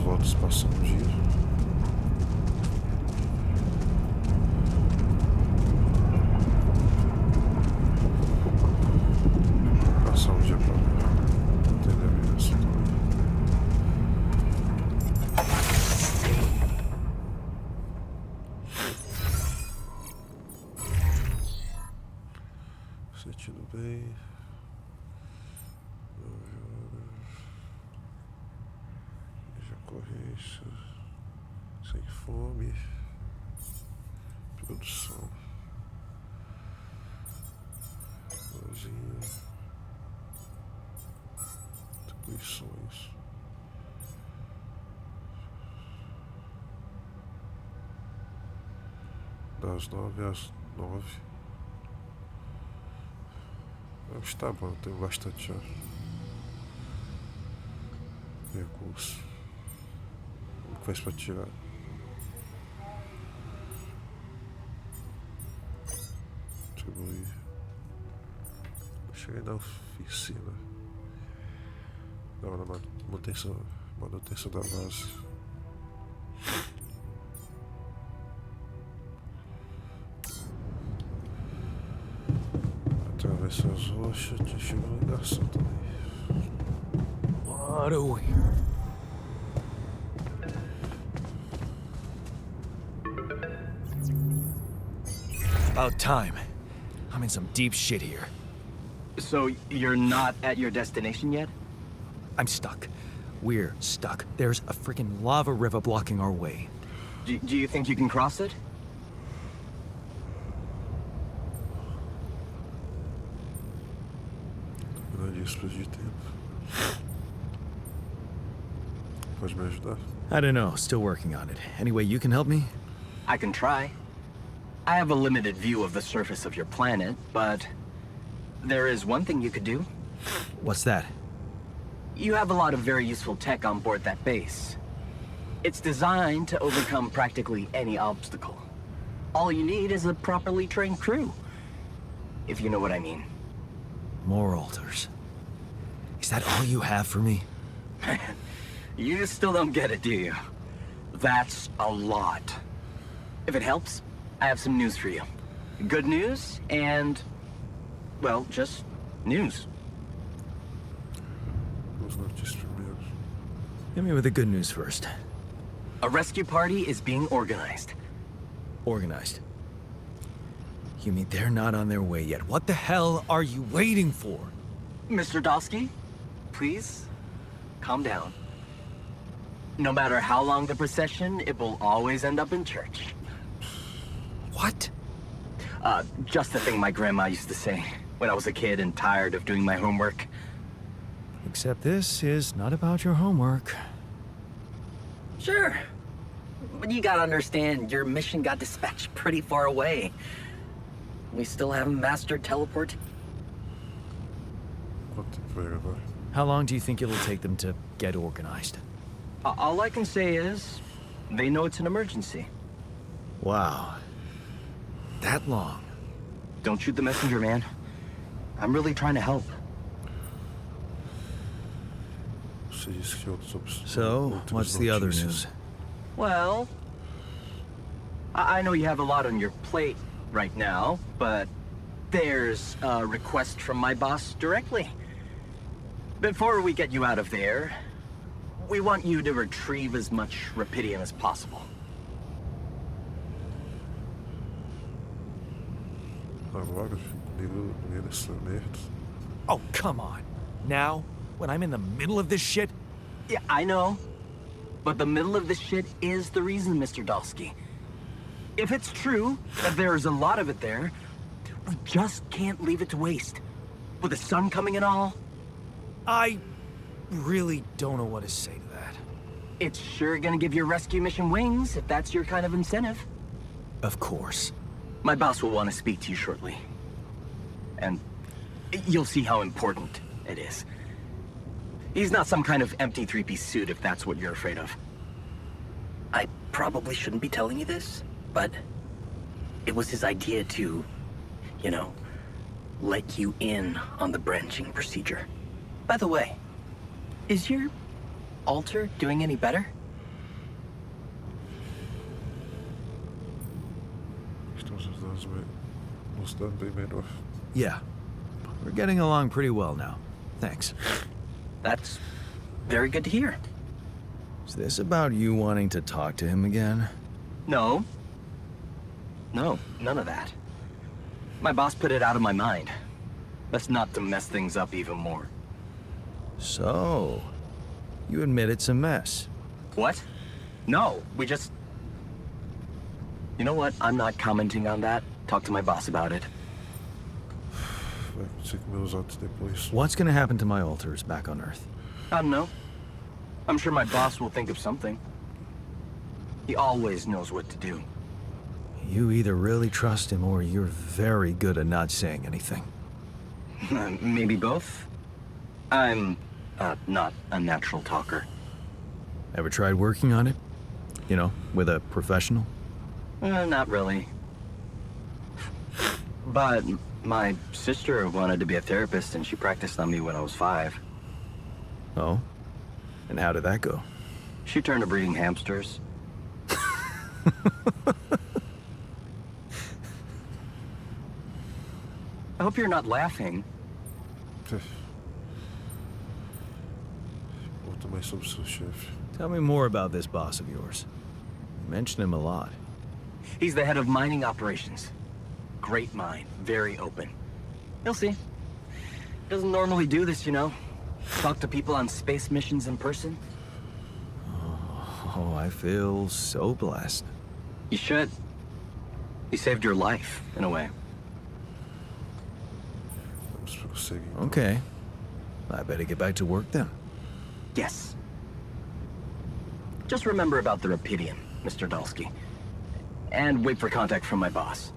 Voltas passando o dia. Passar um dia pra entender isso também. Sentindo bem. Corrência, sem fome, produção, sozinho, atribuições, das 9 às 9. Acho que tá bom, tenho bastante já. Recurso. Como que faz pra tirar? Distribuir. Cheguei na oficina. Não, na manutenção da base. Atravessa as rochas, te chega uma ligação também. What a weird. About time. I'm in some deep shit here. So, you're not at your destination yet? I'm stuck. We're stuck. There's a freaking lava river blocking our way. Do you think you can cross it? Não é isso de tempo. Pode me ajudar? I don't know. Still working on it. Anyway, you can help me? I can try. I have a limited view of the surface of your planet, but there is one thing you could do. What's that? You have a lot of very useful tech on board that base. It's designed to overcome practically any obstacle. All you need is a properly trained crew, if you know what I mean. More altars. Is that all you have for me? You still don't get it, do you? That's a lot. If it helps, I have some news for you. Good news and, well, just news. Os notícias primeiro. Hit me with the good news first. A rescue party is being organized. Organized. You mean they're not on their way yet? What the hell are you waiting for? Mr. Dosky, please, calm down. No matter how long the procession, it will always end up in church. What? Just the thing my grandma used to say when I was a kid and tired of doing my homework. Except this is not about your homework. Sure. But you gotta understand, your mission got dispatched pretty far away. We still haven't mastered teleport. Quanto tempo vai gravar? How long do you think it'll take them to get organized? All I can say is, they know it's an emergency. Wow. That long? Don't shoot the messenger, man. I'm really trying to help. Você disse que outros So, outras what's the other notícias. news? Well, I know you have a lot on your plate right now, but there's a request from my boss directly. Before we get you out of there, we want you to retrieve as much rapidium as possible. Agora, comigo no meio dessa merda. Oh, come on. Now? When I'm in the middle of this shit? Yeah, I know. But the middle of this shit is the reason, Mr. Dosky. If it's true that there's a lot of it there, we just can't leave it to waste. With the sun coming and all, I really don't know what to say to that. it's sure gonna give your rescue mission wings if that's your kind of incentive. Of course. My boss will want to speak to you shortly. And you'll see how important it is. He's not some kind of empty three-piece suit if that's what you're afraid of. I probably shouldn't be telling you this, but it was his idea to, you know, let you in on the branching procedure. By the way, is your altar doing any better? Estamos mostrando bem melhor. Yeah. We're getting along pretty well now. Thanks. That's very good to hear. Is this about you wanting to talk to him again? No. No, none of that. My boss put it out of my mind. That's not to mess things up even more. So, you admit it's a mess. What? No, we just... You know what? I'm not commenting on that. Talk to my boss about it. Vai acontecer com meus autos depois. What's gonna happen to my altars back on Earth? I don't know. I'm sure my boss will think of something. He always knows what to do. You either really trust him or you're very good at not saying anything. Maybe both? I'm, not a natural talker. Ever tried working on it? You know, with a professional? Not really. But my sister wanted to be a therapist and she practiced on me when I was 5. Oh? And how did that go? She turned to breeding hamsters. I hope you're not laughing. Conta mais sobre seu chefe. Tell me more about this boss of yours. You mention him a lot. He's the head of mining operations. Great mine, very open. You'll see. Doesn't normally do this, you know. Talk to people on space missions in person. Oh, I feel so blessed. You should. He saved your life, in a way. Vamos prosseguir. Então. Okay. I better get back to work then. Yes. Just remember about the Rapidian, Mr. Dalsky. And wait for contact from my boss.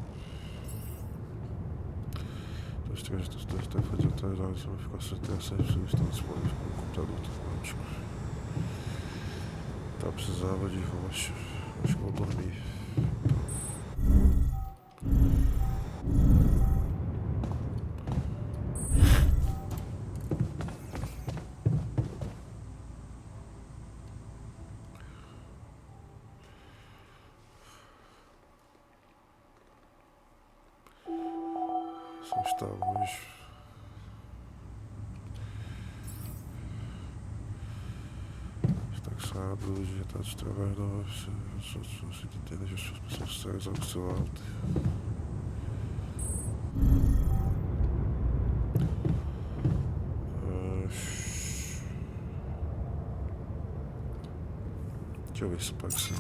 Os três dos dois tarefas de atualizadas são notificações interessantes que estão disponíveis para o computador automático. Tá, precisava de voz. Acho que vou dormir. Só estávamos. Está cansado, digitado de trabalho, se entende as suas pessoas sociais ao seu alto. Deixa eu ver se pode ser.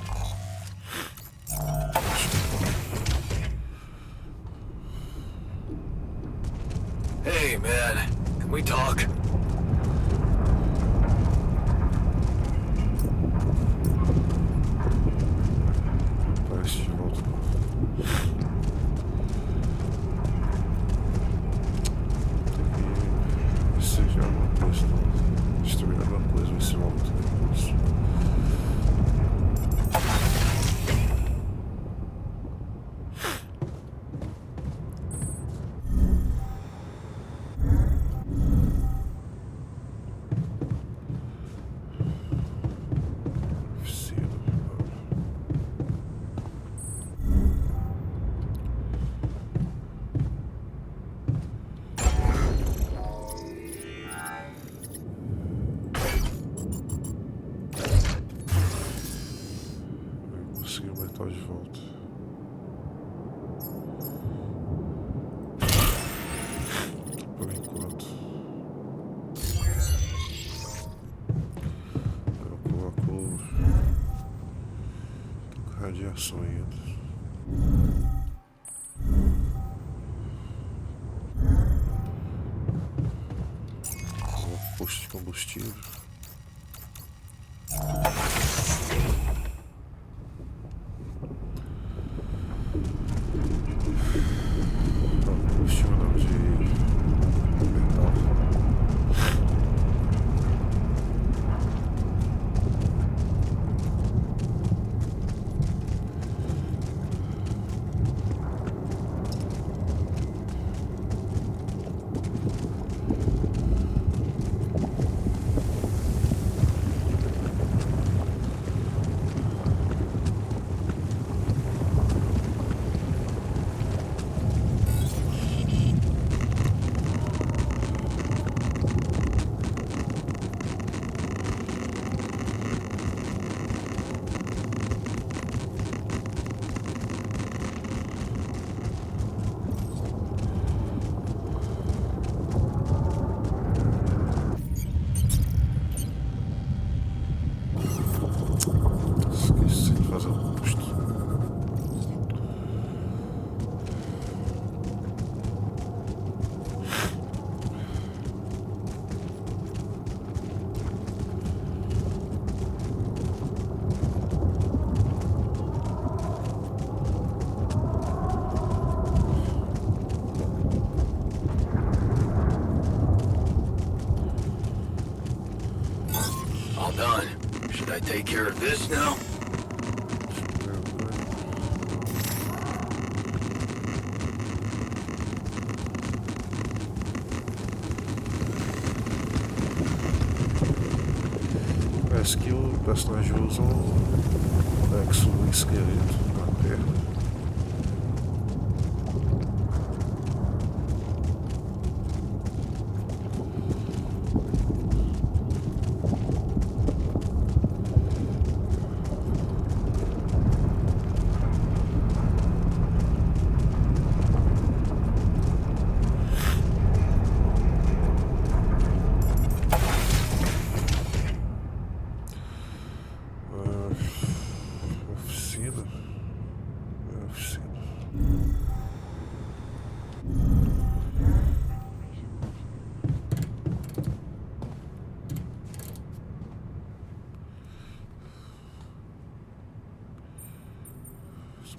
Hey, man. Can we talk? Parece de volta. Tem que seja alguma coisa, destruir alguma coisa nesse volta depois. Consegui o metal de volta. Por enquanto. Eu coloco radiação ainda. Posto de combustível. Combustível não, de metal. take care of this now? Parece que o personagem usa um exoesqueleto na perna.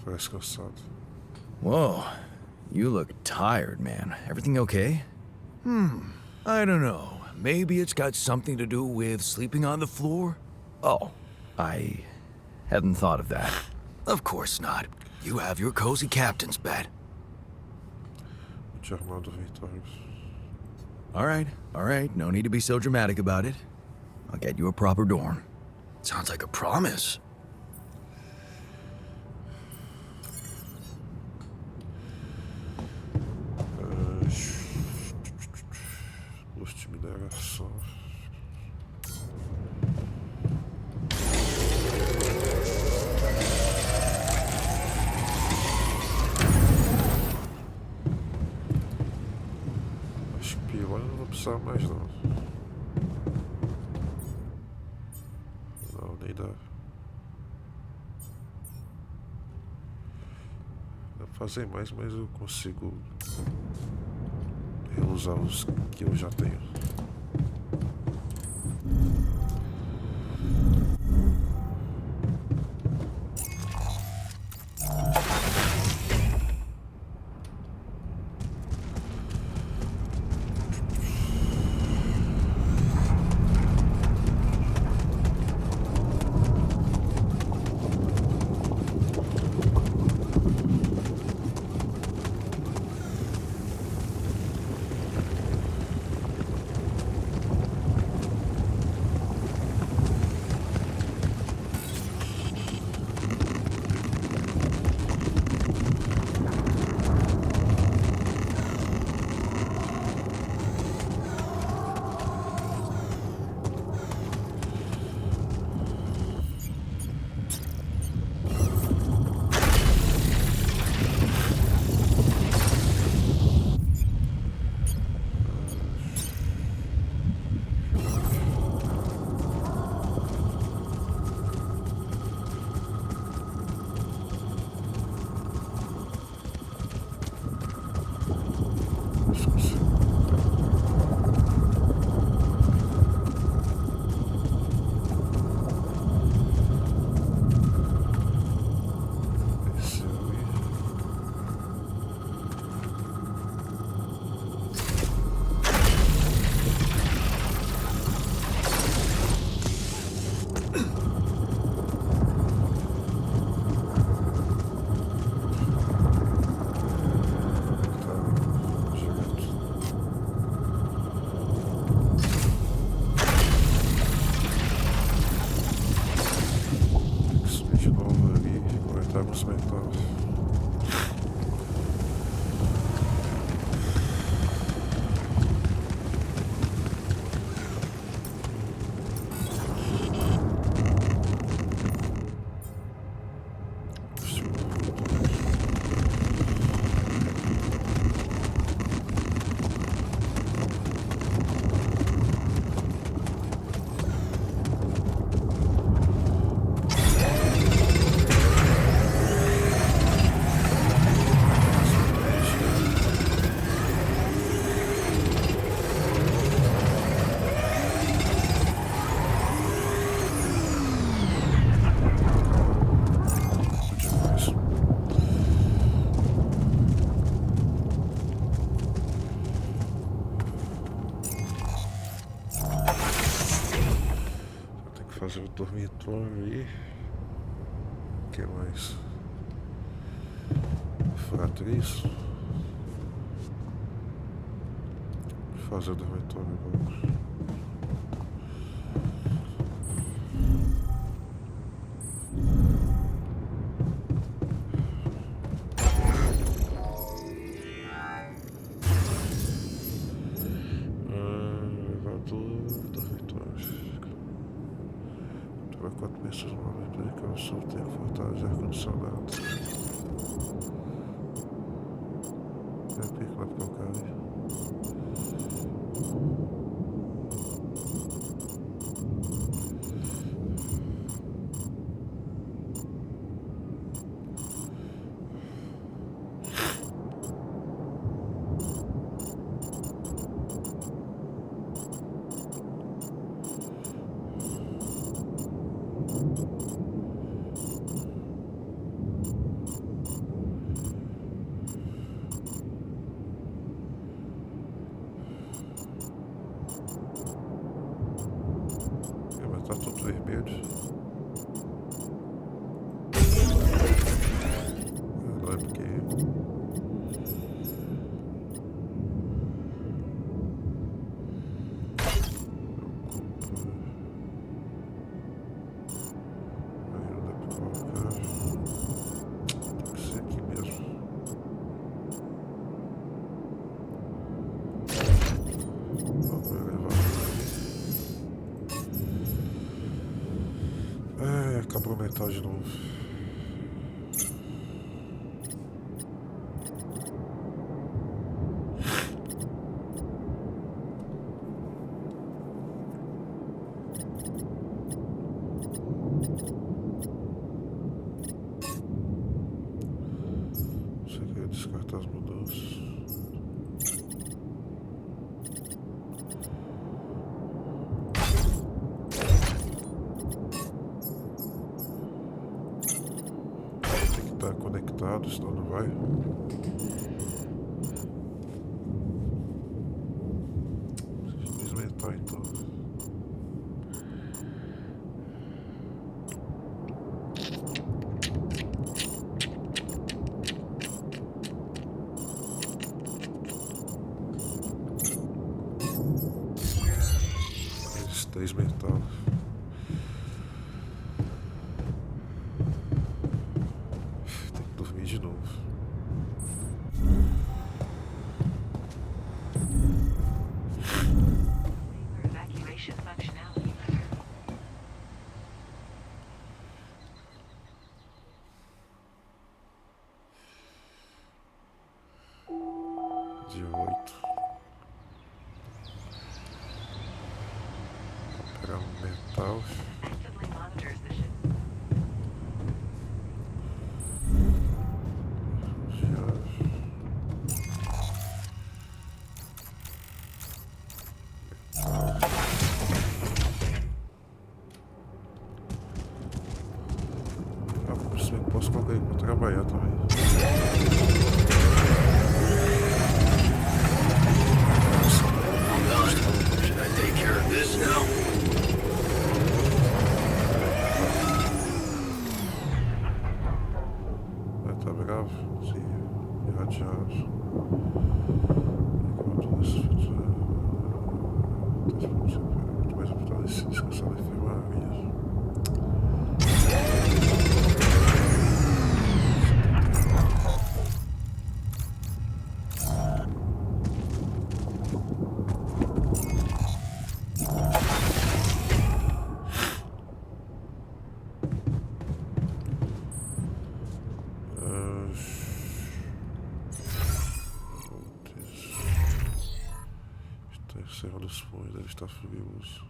Parece cansado. Whoa, you look tired, man. Everything okay? I don't know. Maybe it's got something to do with sleeping on the floor? Oh, I hadn't thought of that. Of course not. You have your cozy captain's bed. All right. No need to be so dramatic about it. I'll get you a proper dorm. Sounds like a promise. Posto de mineração. Acho que pior eu não vou precisar mais não. Não, nem dá. Dá pra fazer mais, mas eu consigo reusar os que eu já tenho. fazer o dormitório aí. O que mais? Fratriz. Fazer o dormitório agora. Quatro pessoas uma aventura que eu só tenho que fortalecer ar-condicionado. É pico lá porque eu caio. Tá tudo vermelho. Não é porque... Aí não dá pra colocar. Tem que ser aqui mesmo. Vamos levar. Acabou metade de novo. Você quer descartar as mudanças? Tá conectado, senão não vai. Preciso desmentar então. Desmentar. De novo. Evacuation functionality. De 8. Operar metal. Actively monitors the ship. Posso colocar aí para trabalhar também. Should I take care of this now? Tá bravo? Sim, irradiado. Enquanto isso, muito mais fortalecido, descansar da enfermaria. Serra dos Fones deve estar furioso.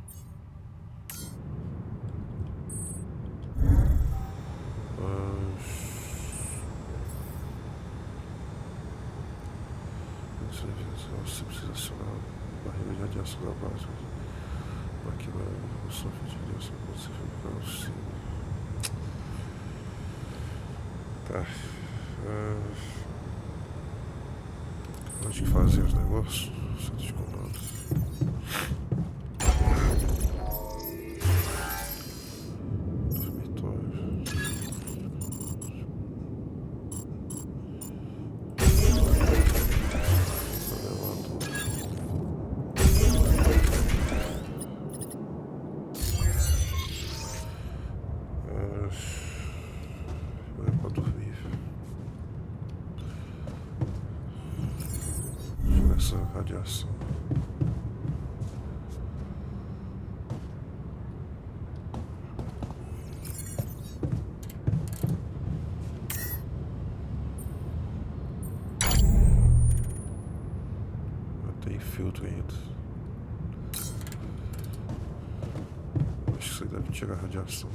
Você precisa acionar a barreira de radiação da base. Máquina é só de radiação quando você ficar no cima. Tá. Antes de fazer os negócios, centro de comando. essa radiação. Tem filtro ainda. Acho que você deve tirar a radiação.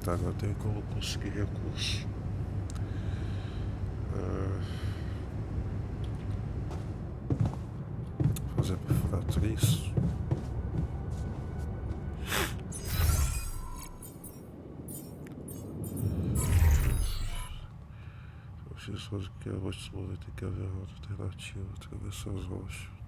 Tá, agora tem como conseguir recurso. Fazer perfuratriz. Preciso que eu vou te mover, tem que haver uma alternativa, atravessar as rochas.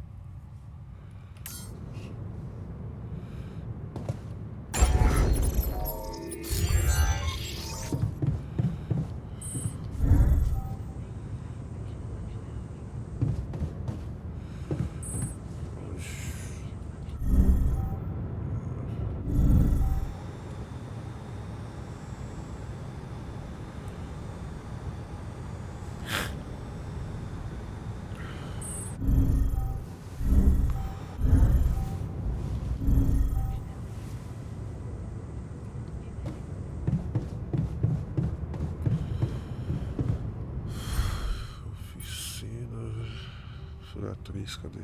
Furatriz, cadê?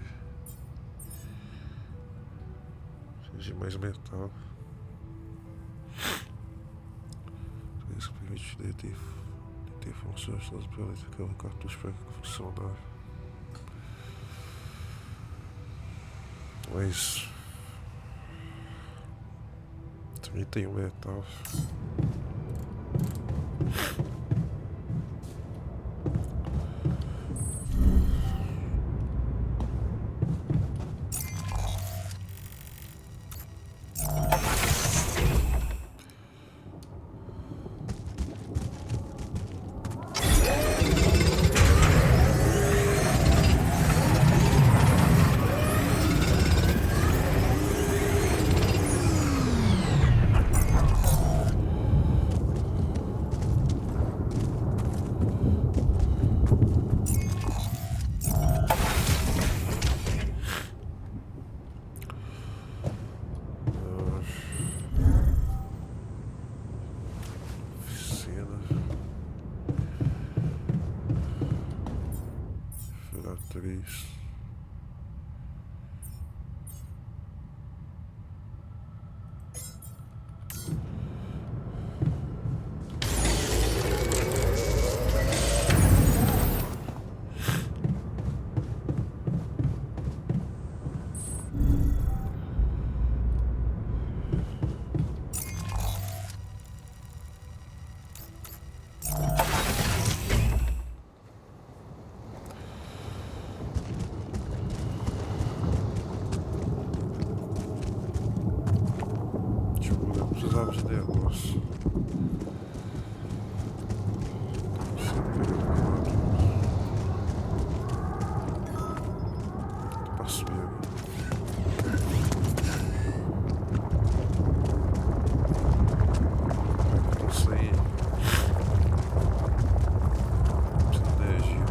Preciso de mais metal. Isso permite deter funções das planetas que é um cartucho para funcionar. Mas 31 metal. Precisava de negócio. Pra subir ali. Tô sem. Precisa de energia.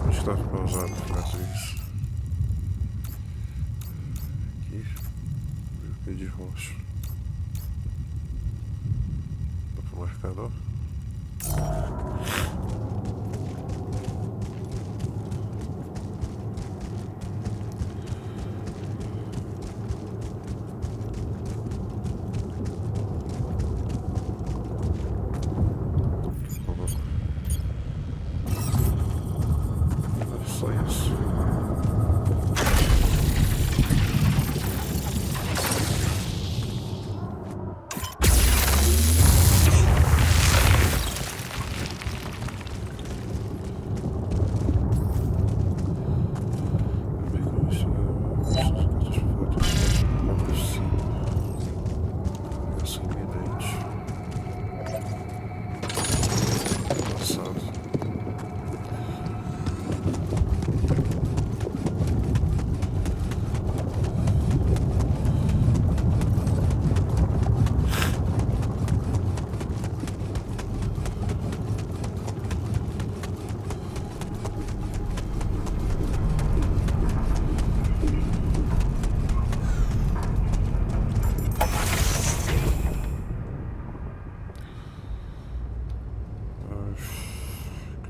Estava pausado para isso. Aqui, EP de roxo. Dá para o marcador.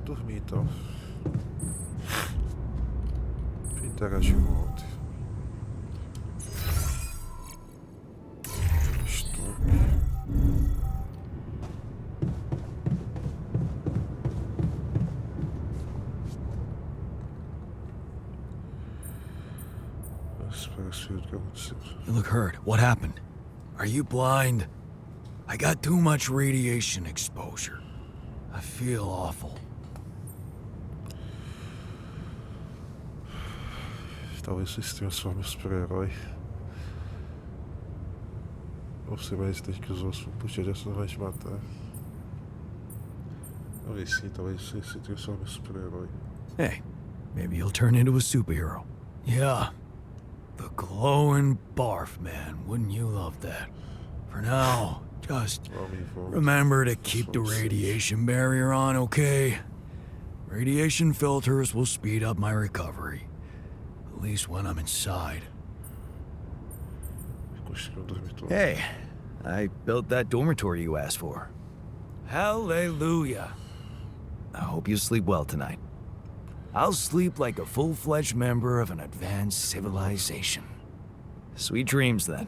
dormir então. Interagir ontem. Estoque. Mas parece o que aconteceu. You look hurt. What happened? Are you blind? I got too much radiation exposure. I feel awful. Talvez você se transforme em super-herói. Ou você vai ter que usar o puxa dessa não vai te matar. Talvez sim, talvez você se transforme em super-herói. Hey, maybe you'll turn into a superhero. Yeah. The glowing barf, man. Wouldn't you love that? For now, just remember to keep the radiation barrier on, okay? Radiation filters will speed up my recovery. At least when I'm inside. Hey, I built that dormitory you asked for. Hallelujah. I hope you sleep well tonight. I'll sleep like a full-fledged member of an advanced civilization. Sweet dreams, then.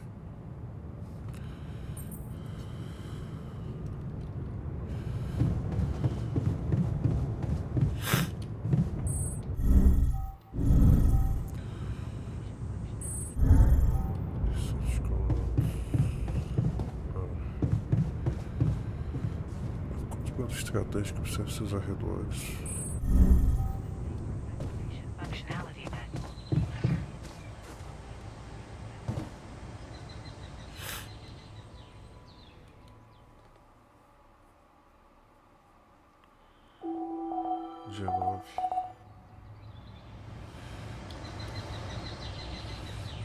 Estratégico para os seus arredores. Functionality met. Dia 9.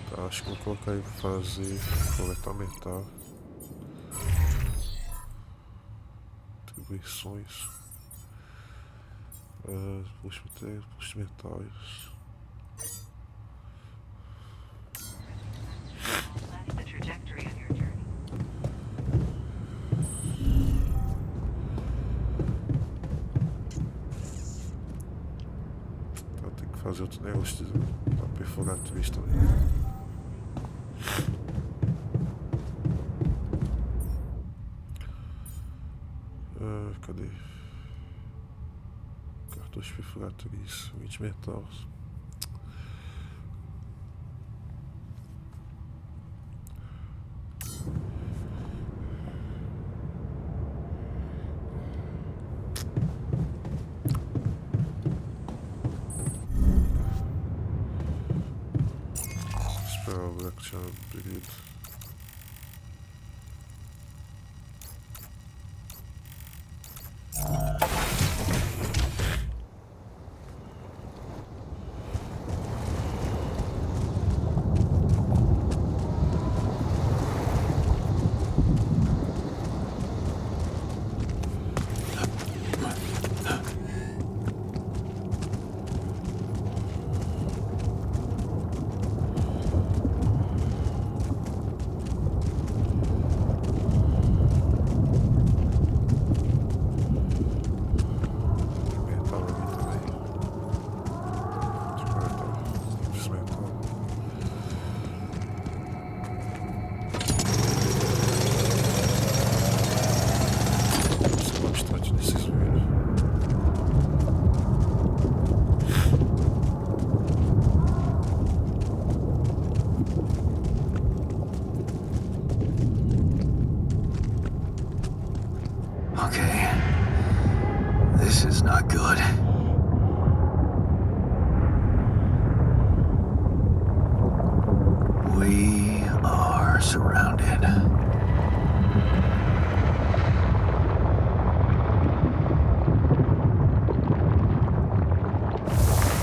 Tá, acho que vou colocar aí para fazer coletar metal. Atribuições. Post metais. Planning the trajectory of your journey. Tá, tem que fazer outro negócio para perfurar a atriz também. Cadê? Cartucho perfuratriz, 20 metal. Esperar o buraco tinha abrido. not good. We are surrounded.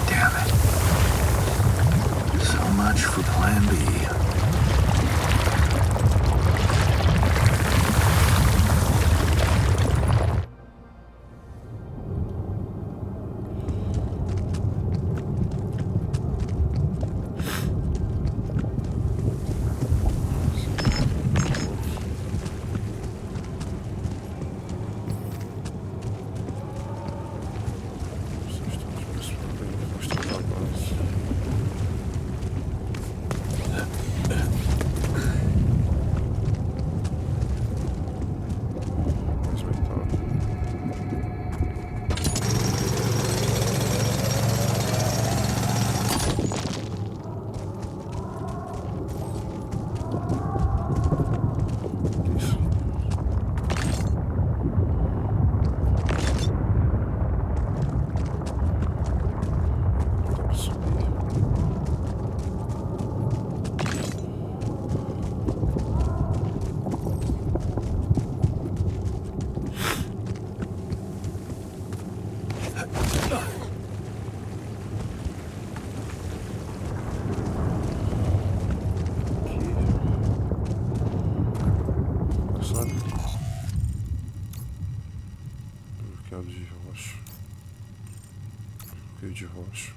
Damn it. So much for Plan B. Sabe? Bloqueado de rocha. Bloqueio de rocha.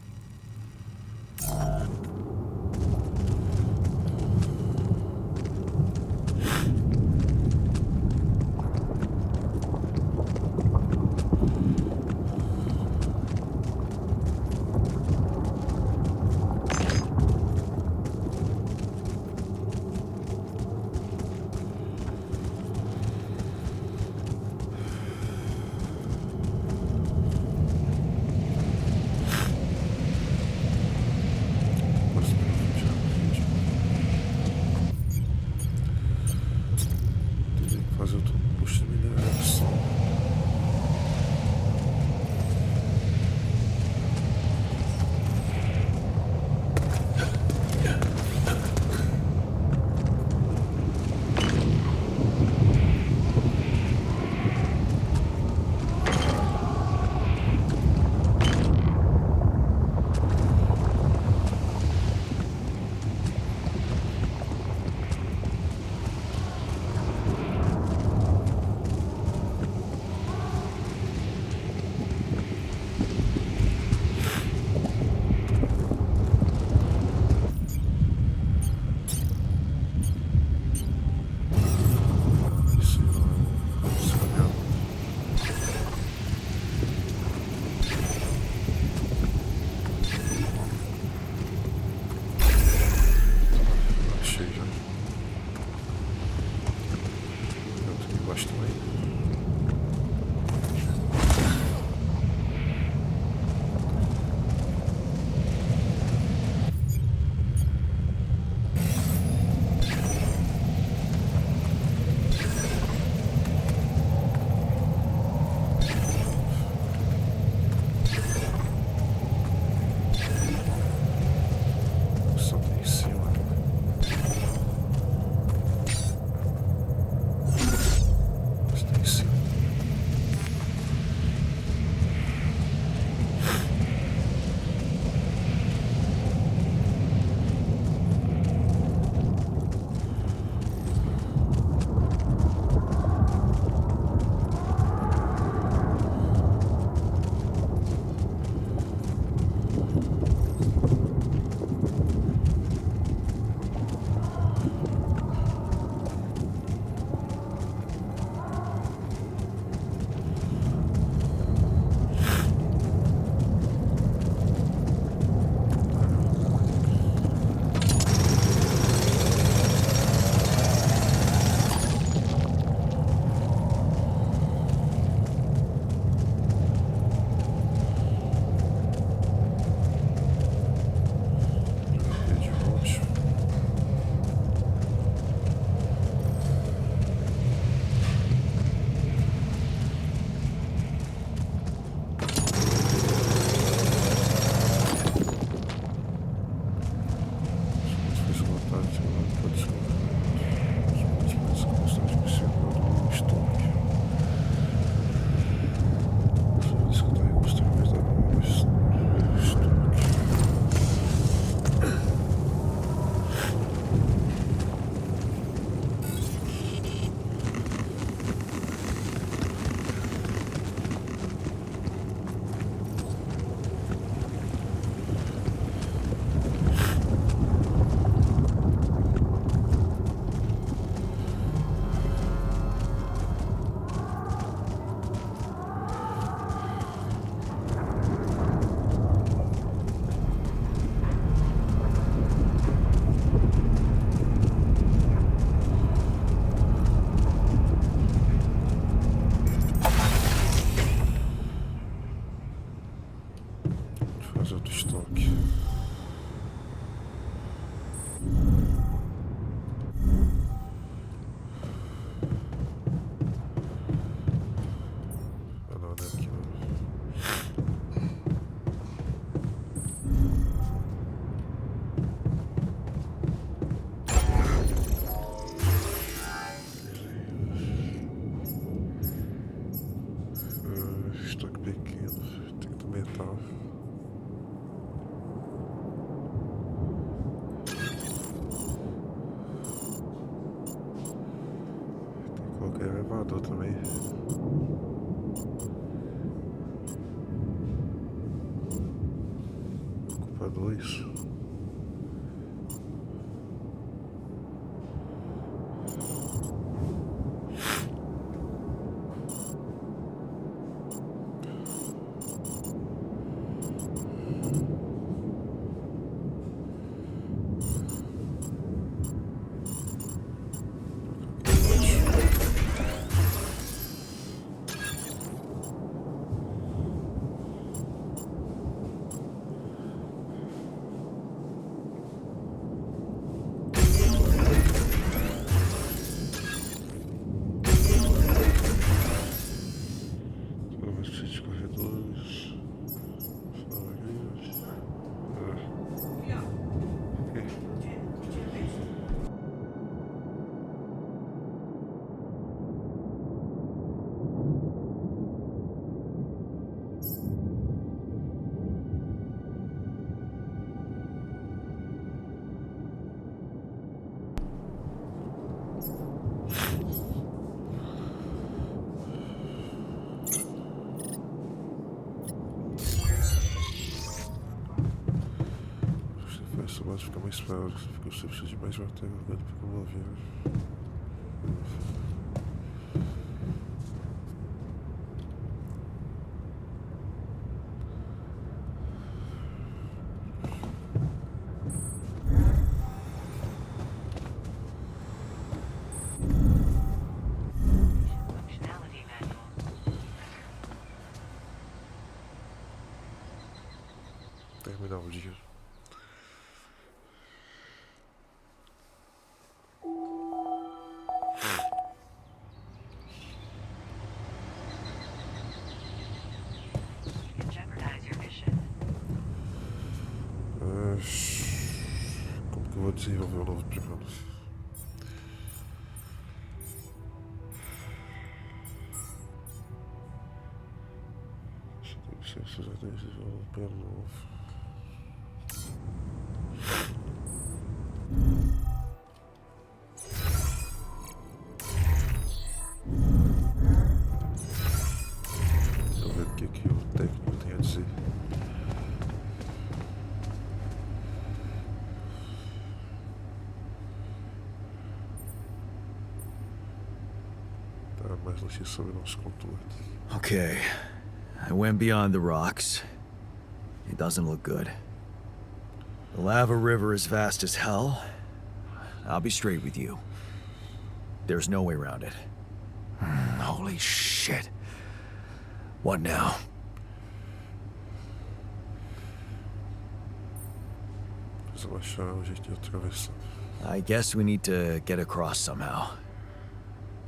Fazer outro posto de mineração. Estoque pequeno, tem que metal. ocupador também. Ocupador, isso. Mas fica mais fácil, porque você precisa de mais matéria orgânica para mover. Functionality manual. Terminar o dia. You can jeopardize your mission. Como que eu vou desenvolver o novo programa? Você já tem que desenvolver um plano novo. Vamos ver o que o técnico tem a dizer. Tá, mais notícias sobre o nosso contorno. Okay. I went beyond the rocks. It doesn't look good. The lava river is vast as hell. I'll be straight with you. There's no way around it. Holy shit. What now? Precisa achar um jeito de atravessar. I guess we need to get across somehow.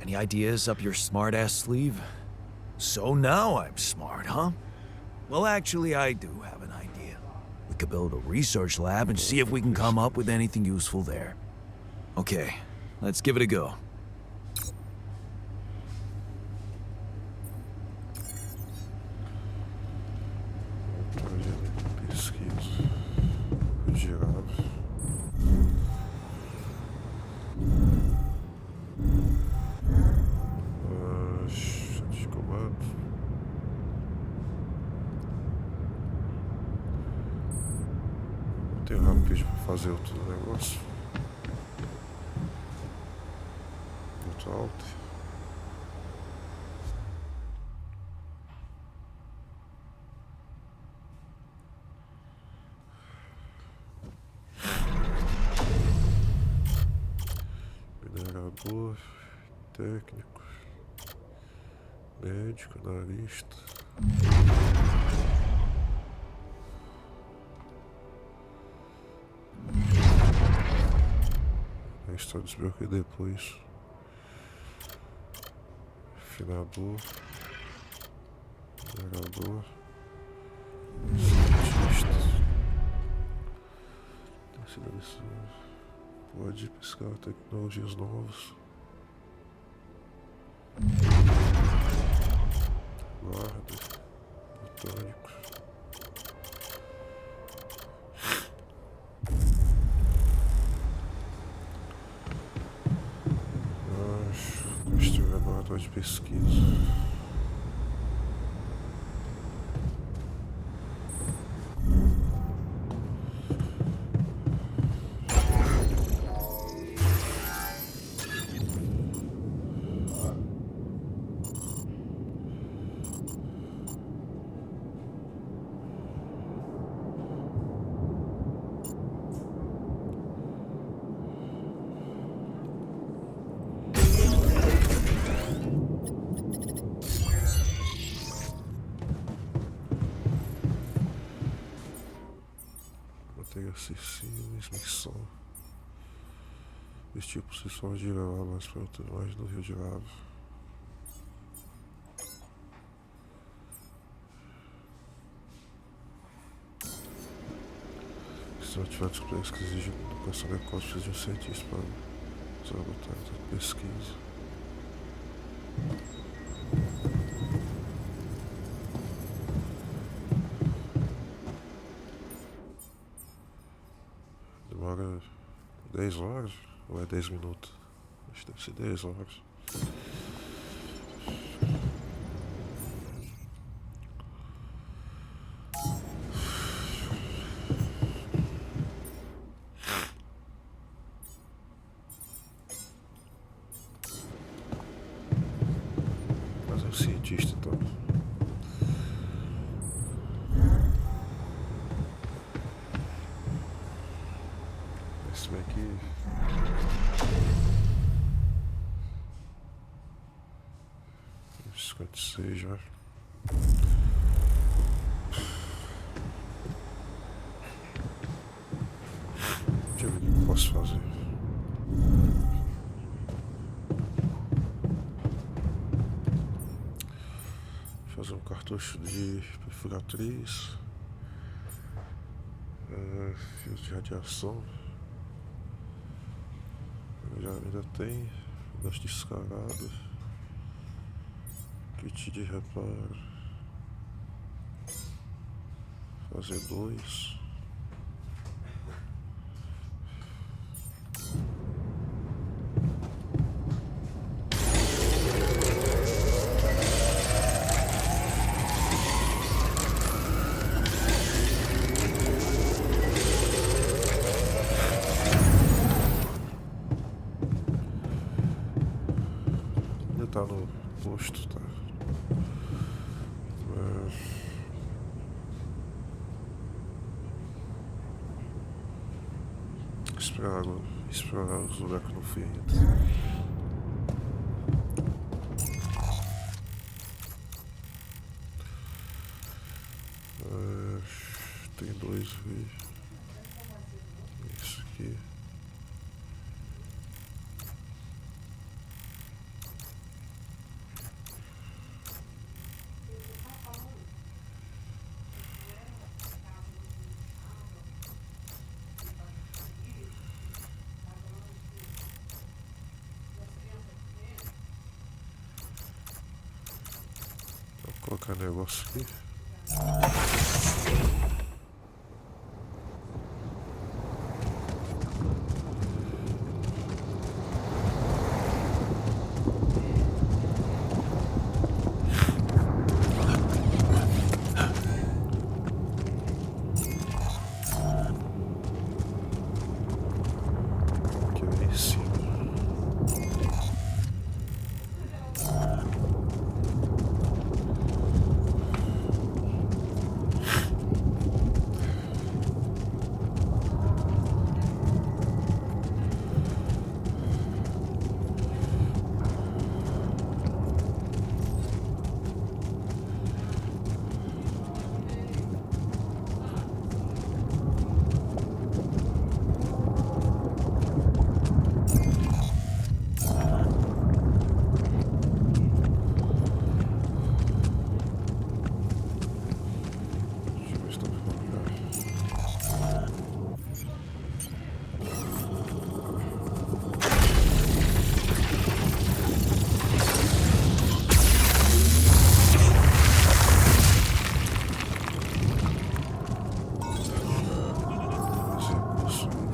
Any ideas up your smart-ass sleeve? So now I'm smart, huh? Well, actually, I do have an idea. We could build a research lab and see if we can come up with anything useful there. Okay, let's give it a go. Pesquisa. Girar. De comando. Tem um rapid para fazer outro negócio. Muito alto. Minerador, técnico, médico, analista. A história desbloqueia depois. Afinador, minerador, cientista. Pode pescar tecnologias novas. Guarda, botânico. Construir laboratório Central de pesquisa. Acessíveis, missão. Esse tipo se só de lava, mas para outros mais no rio de lava. Se não tiver descobertas que exigem educação legal, precisa de um cientista para usar a batalha da pesquisa. Demora 10 horas ou é 10 minutos? Acho que deve ser 10 horas. Mas é um cientista então. Esse aqui. 56 já. Deixa eu ver o que eu posso fazer. Fazer um cartucho de perfuratriz. Fios de radiação. Já ainda tem das descaradas. Kit de reparo. Fazer 2. Tá no posto, tá? Explorar os lugares que eu não fui ainda. Tem 2 vídeos. Isso aqui. Vou colocar negócio aqui. Aqui em cima.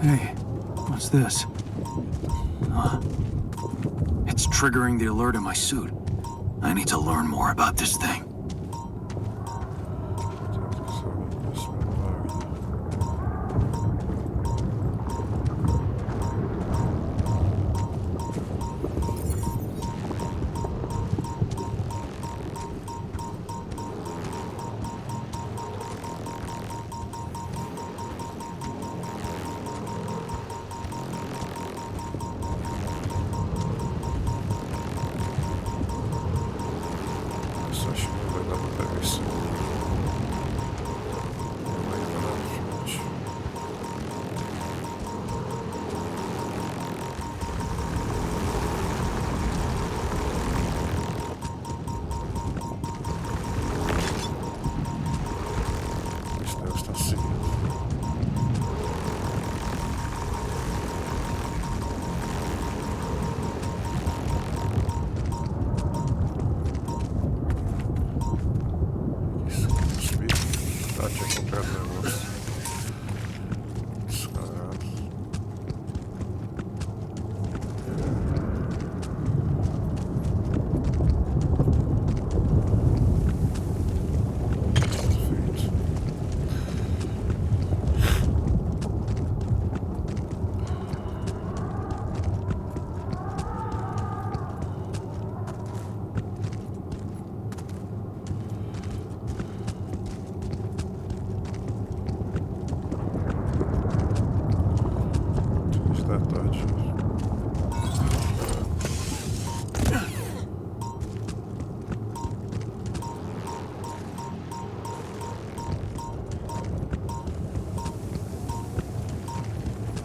Hey, what's this? It's triggering the alert in my suit. I need to learn more about this thing.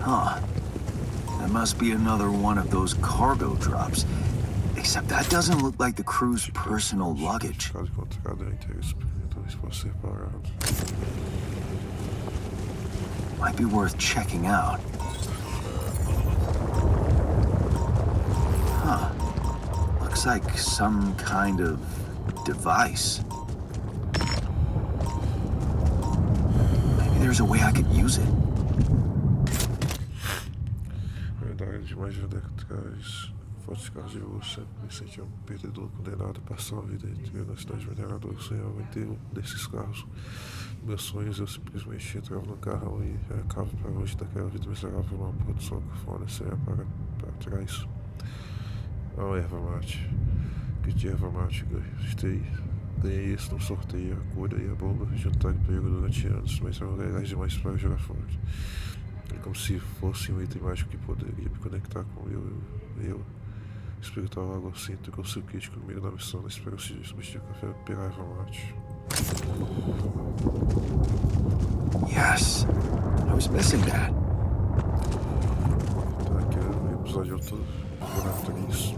Huh. That must be another one of those cargo drops. Except that doesn't look like the crew's personal luggage. Might be worth checking out. Huh. Looks like some kind of device. Maybe there's a way I could use it. De mais de uma década atrás, fortes carros de luxo me sentia um perdedor condenado a passar uma vida inteira na cidade mineradora. Eu sonhava em ter um desses carros. Meus sonhos, eu simplesmente entrava no carro e arrancava para longe daquela vida miserável, uma porra do sol cafona, sem para trás. A erva mate. Que de erva mate ganhei isso num sorteio, a cura e a bomba juntaram comigo durante anos, mas eram legais demais para jogar fora. É como se fosse um item mágico que poderia me conectar com eu espiritual, algo assim, com o seu kit comigo na missão, na espera de substituir café pela erva mate. Yes, I was missing that. Tá aqui o episódio todo, jogando isso.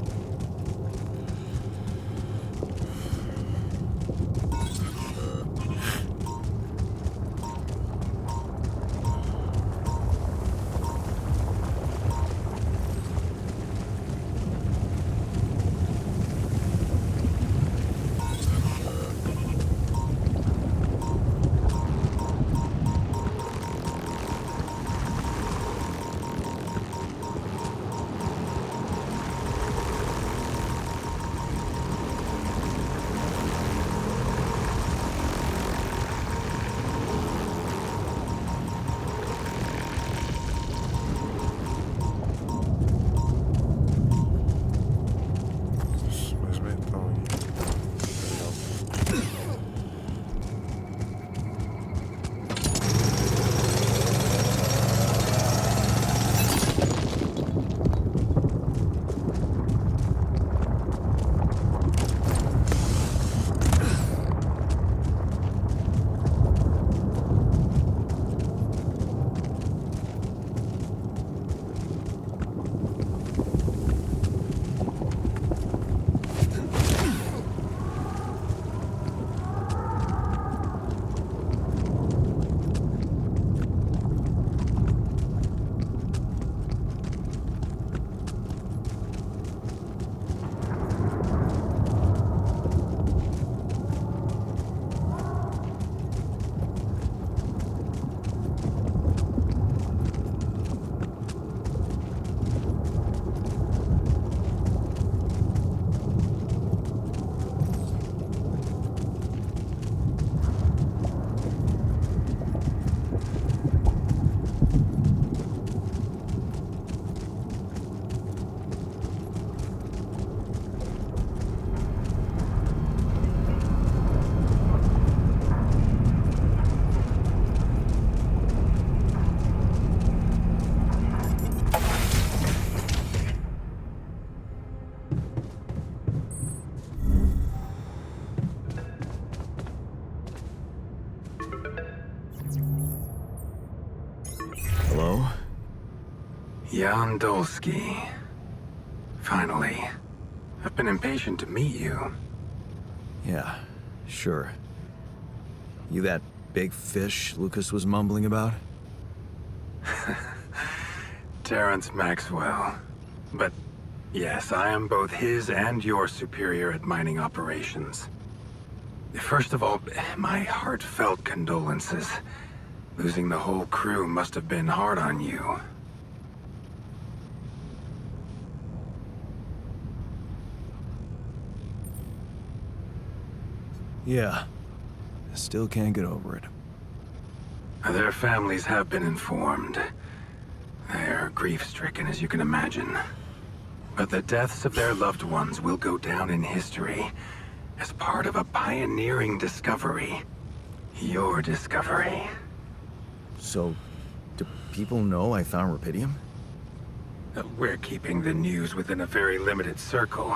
Hello? Jan Dolsky. Finally. I've been impatient to meet you. Yeah, sure. You that big fish Lucas was mumbling about? Terrence Maxwell. But yes, I am both his and your superior at mining operations. First of all, my heartfelt condolences. Losing the whole crew must have been hard on you. Yeah. I still can't get over it. Their families have been informed. They're grief-stricken, as you can imagine. But the deaths of their loved ones will go down in history as part of a pioneering discovery. Your discovery. So, do people know I found rubidium? We're keeping the news within a very limited circle.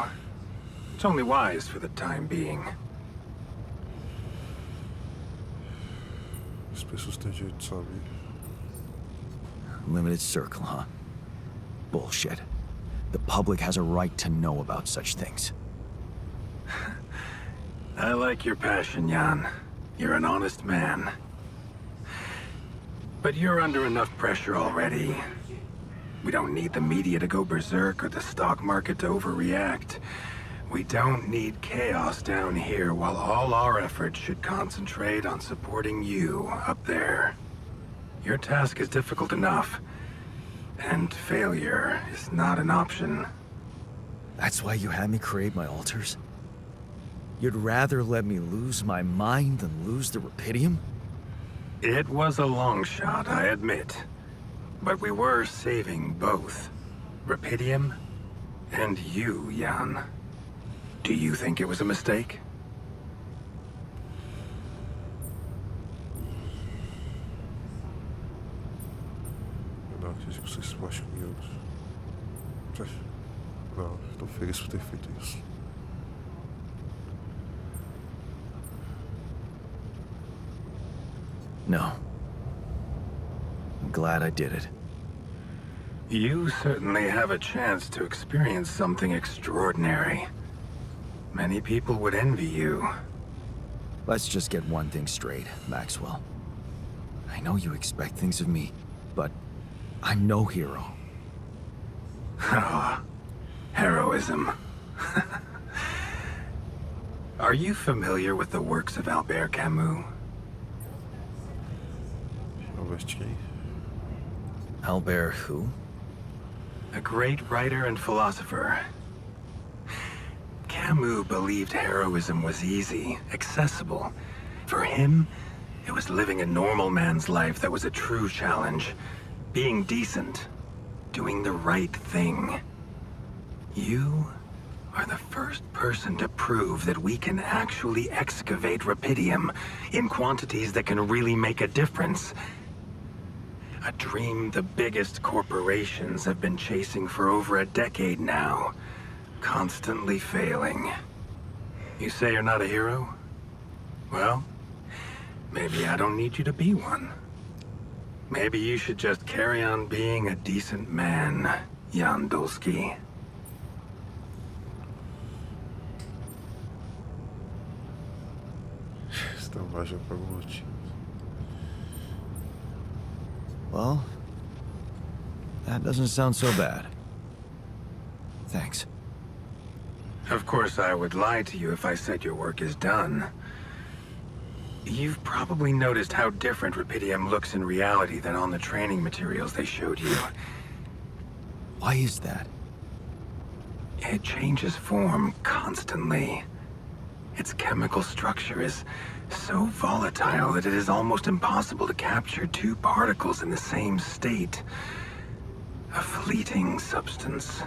It's only wise for the time being. As pessoas têm jeito de saber. Limited circle, huh? Bullshit. The public has a right to know about such things. I like your passion, Jan. You're an honest man. But you're under enough pressure already. We don't need the media to go berserk or the stock market to overreact. We don't need chaos down here while all our efforts should concentrate on supporting you up there. Your task is difficult enough, and failure is not an option. That's why you had me create my altars? You'd rather let me lose my mind than lose the rubidium? It was a long shot, I admit. But we were saving both. Rubidium and you, Jan. Do you think it was a mistake? Eu não acredito que vocês se machuquem comigo. Não, estou feliz por ter feito isso. No. I'm glad I did it. You certainly have a chance to experience something extraordinary. Many people would envy you. Let's just get one thing straight, Maxwell. I know you expect things of me, but I'm no hero. Ah, heroism. Are you familiar with the works of Albert Camus? Albert quem? Albert who? A great writer and philosopher. Camus believed heroism was easy, accessible. For him, it was living a normal man's life that was a true challenge. Being decent. Doing the right thing. You are the first person to prove that we can actually excavate rubidium in quantities that can really make a difference. A dream the biggest corporations have been chasing for over a decade now. Constantly failing. You say you're not a hero? Well, maybe I don't need you to be one. Maybe you should just carry on being a decent man, Jan Dolsky. Estão baixando por algum motivo. Well, that doesn't sound so bad. Thanks. Of course, I would lie to you if I said your work is done. You've probably noticed how different rubidium looks in reality than on the training materials they showed you. Why is that? It changes form constantly. Its chemical structure is so volatile that it is almost impossible to capture two particles in the same state. A fleeting substance.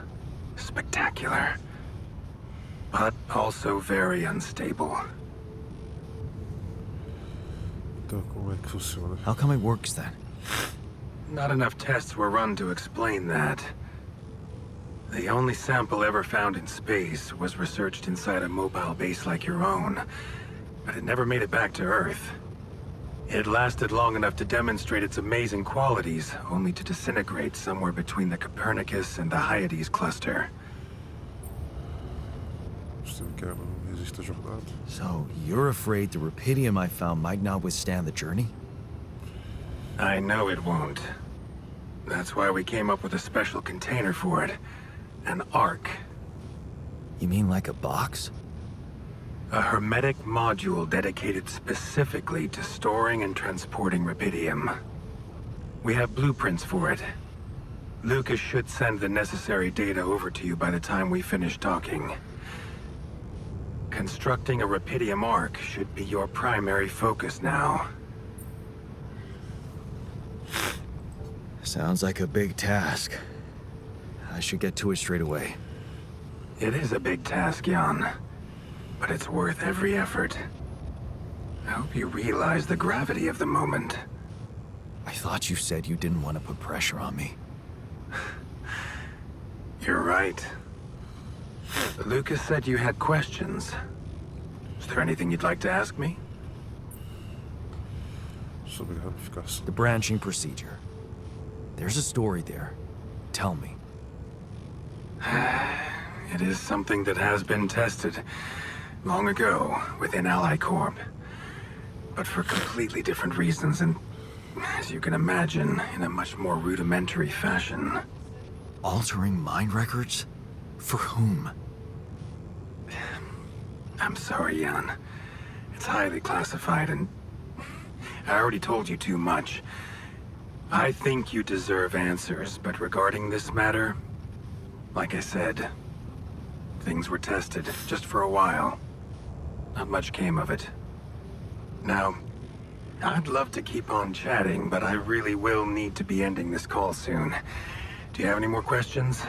Spectacular. But also very unstable. Então como é que funciona? How come it works then? Not enough tests were run to explain that. The only sample ever found in space was researched inside a mobile base like your own, but it never made it back to Earth. It lasted long enough to demonstrate its amazing qualities, only to disintegrate somewhere between the Copernicus and the Hyades cluster. Você quer não resiste à jornada? So, you're afraid the rupidium I found might not withstand the journey? I know it won't. That's why we came up with a special container for it. An ark. You mean like a box? A hermetic module dedicated specifically to storing and transporting rupidium. We have blueprints for it. Lucas should send the necessary data over to you by the time we finish talking. Constructing a rupidium ark should be your primary focus now. Sounds like a big task. I should get to it straight away. It is a big task, Jan. But it's worth every effort. I hope you realize the gravity of the moment. I thought you said you didn't want to put pressure on me. You're right. Lucas said you had questions. Is there anything you'd like to ask me? Sobre ramificação. The branching procedure. There's a story there. Tell me. It is something that has been tested long ago within Ally Corp. But for completely different reasons and, as you can imagine, in a much more rudimentary fashion. Altering mind records? For whom? I'm sorry, Jan. It's highly classified and I already told you too much. I think you deserve answers, but regarding this matter, like I said, things were tested just for a while. Not much came of it. Now, I'd love to keep on chatting, but I really will need to be ending this call soon. Do you have any more questions?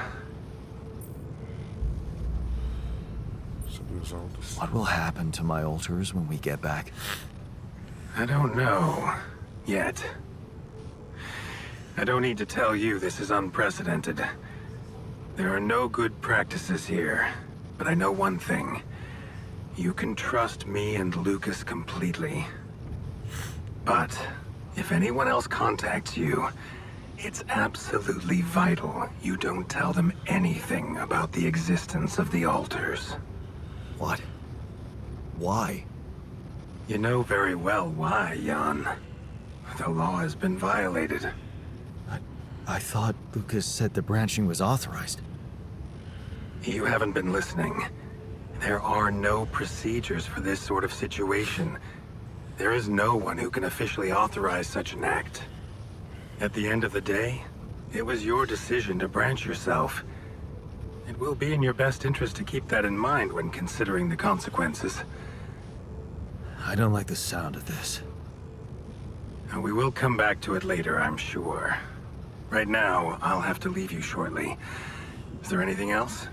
Sobre os altos. What will happen to my alters when we get back? I don't know. Yet. I don't need to tell you this is unprecedented. There are no good practices here, but I know one thing. You can trust me and Lucas completely. But if anyone else contacts you, it's absolutely vital you don't tell them anything about the existence of the altars. What? Why? You know very well why, Jan. The law has been violated. I thought Lucas said the branching was authorized. You haven't been listening. There are no procedures for this sort of situation. There is no one who can officially authorize such an act. At the end of the day, it was your decision to branch yourself. It will be in your best interest to keep that in mind when considering the consequences. I don't like the sound of this. And we will come back to it later, I'm sure. Right now, I'll have to leave you shortly. Is there anything else?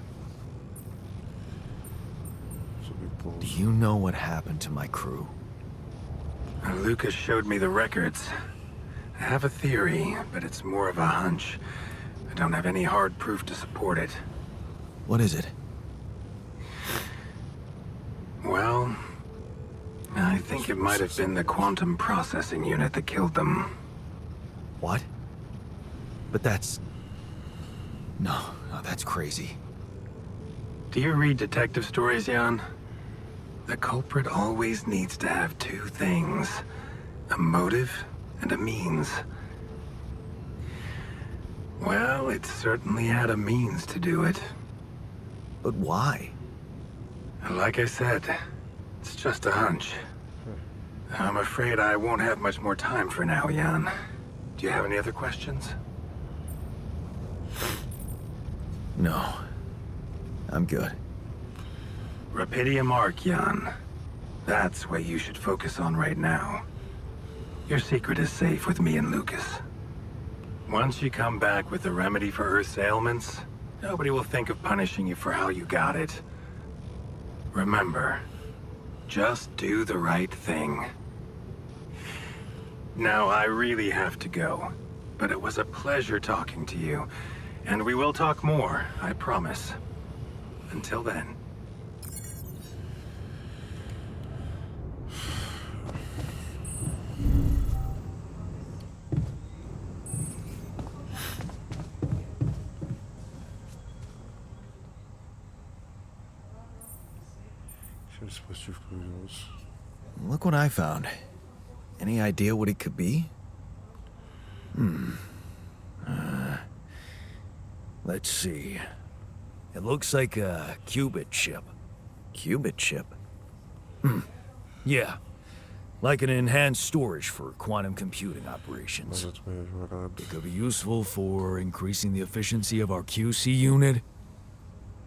Sobre Do pouso. you know what happened to my crew? Lucas showed me the records. I have a theory, but it's more of a hunch. I don't have any hard proof to support it. What is it? Well, I think it might have been the quantum processing unit that killed them. What? But that's... No, that's crazy. Do you read detective stories, Jan? The culprit always needs to have two things. A motive and a means. Well, it certainly had a means to do it. But why? Like I said, it's just a hunch. I'm afraid I won't have much more time for now, Jan. Do you have any other questions? No. I'm good. Rupidium Arc, Jan. That's what you should focus on right now. Your secret is safe with me and Lucas. Once you come back with a remedy for Earth's ailments, nobody will think of punishing you for how you got it. Remember, just do the right thing. Now, I really have to go, but it was a pleasure talking to you, and we will talk more, I promise. Until then. Que dispositivo curioso. Look what I found. Any idea what it could be? Let's see. It looks like a qubit chip. Qubit chip? Yeah. Like an enhanced storage for quantum computing operations. Mas eu também jurado. It could be useful for increasing the efficiency of our QC unit.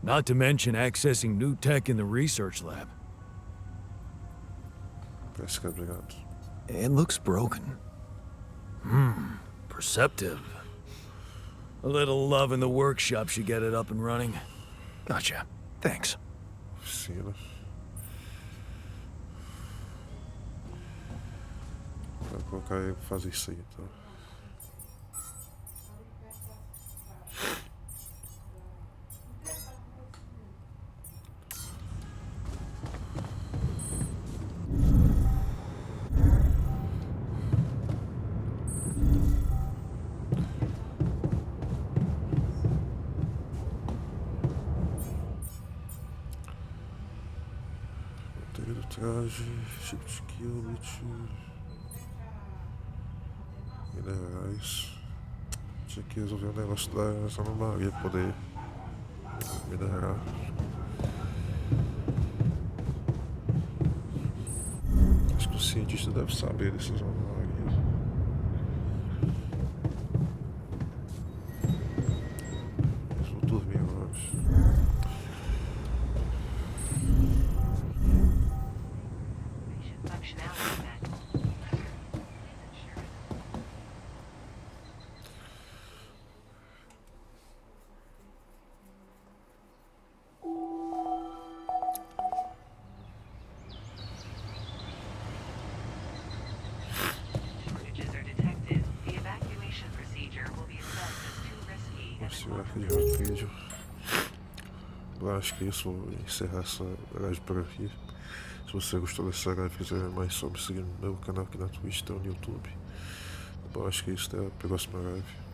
Not to mention accessing new tech in the research lab. Parece que é obrigado. It looks broken. Perceptive. A little love in the workshop should get it up and running. Gotcha. Thanks. Oficina. Vou colocar ele pra fazer isso aí, então. Roteiro do traje, tipo de qubit, minerais. Tinha que resolver o negócio da anomalia, poder minerar. Acho que o cientista deve saber dessas anomalias. Mas vou dormir hoje. Functionality met. Shortages are detected. The evacuation procedure will be assessed as too risky and Esse arco de vídeo. Eu acho que isso, vou encerrar essa live por aqui. Se você gostou dessa live e quiser ver mais sobre, seguir no meu canal aqui na Twitch, então no YouTube. Eu acho que isso é a próxima live.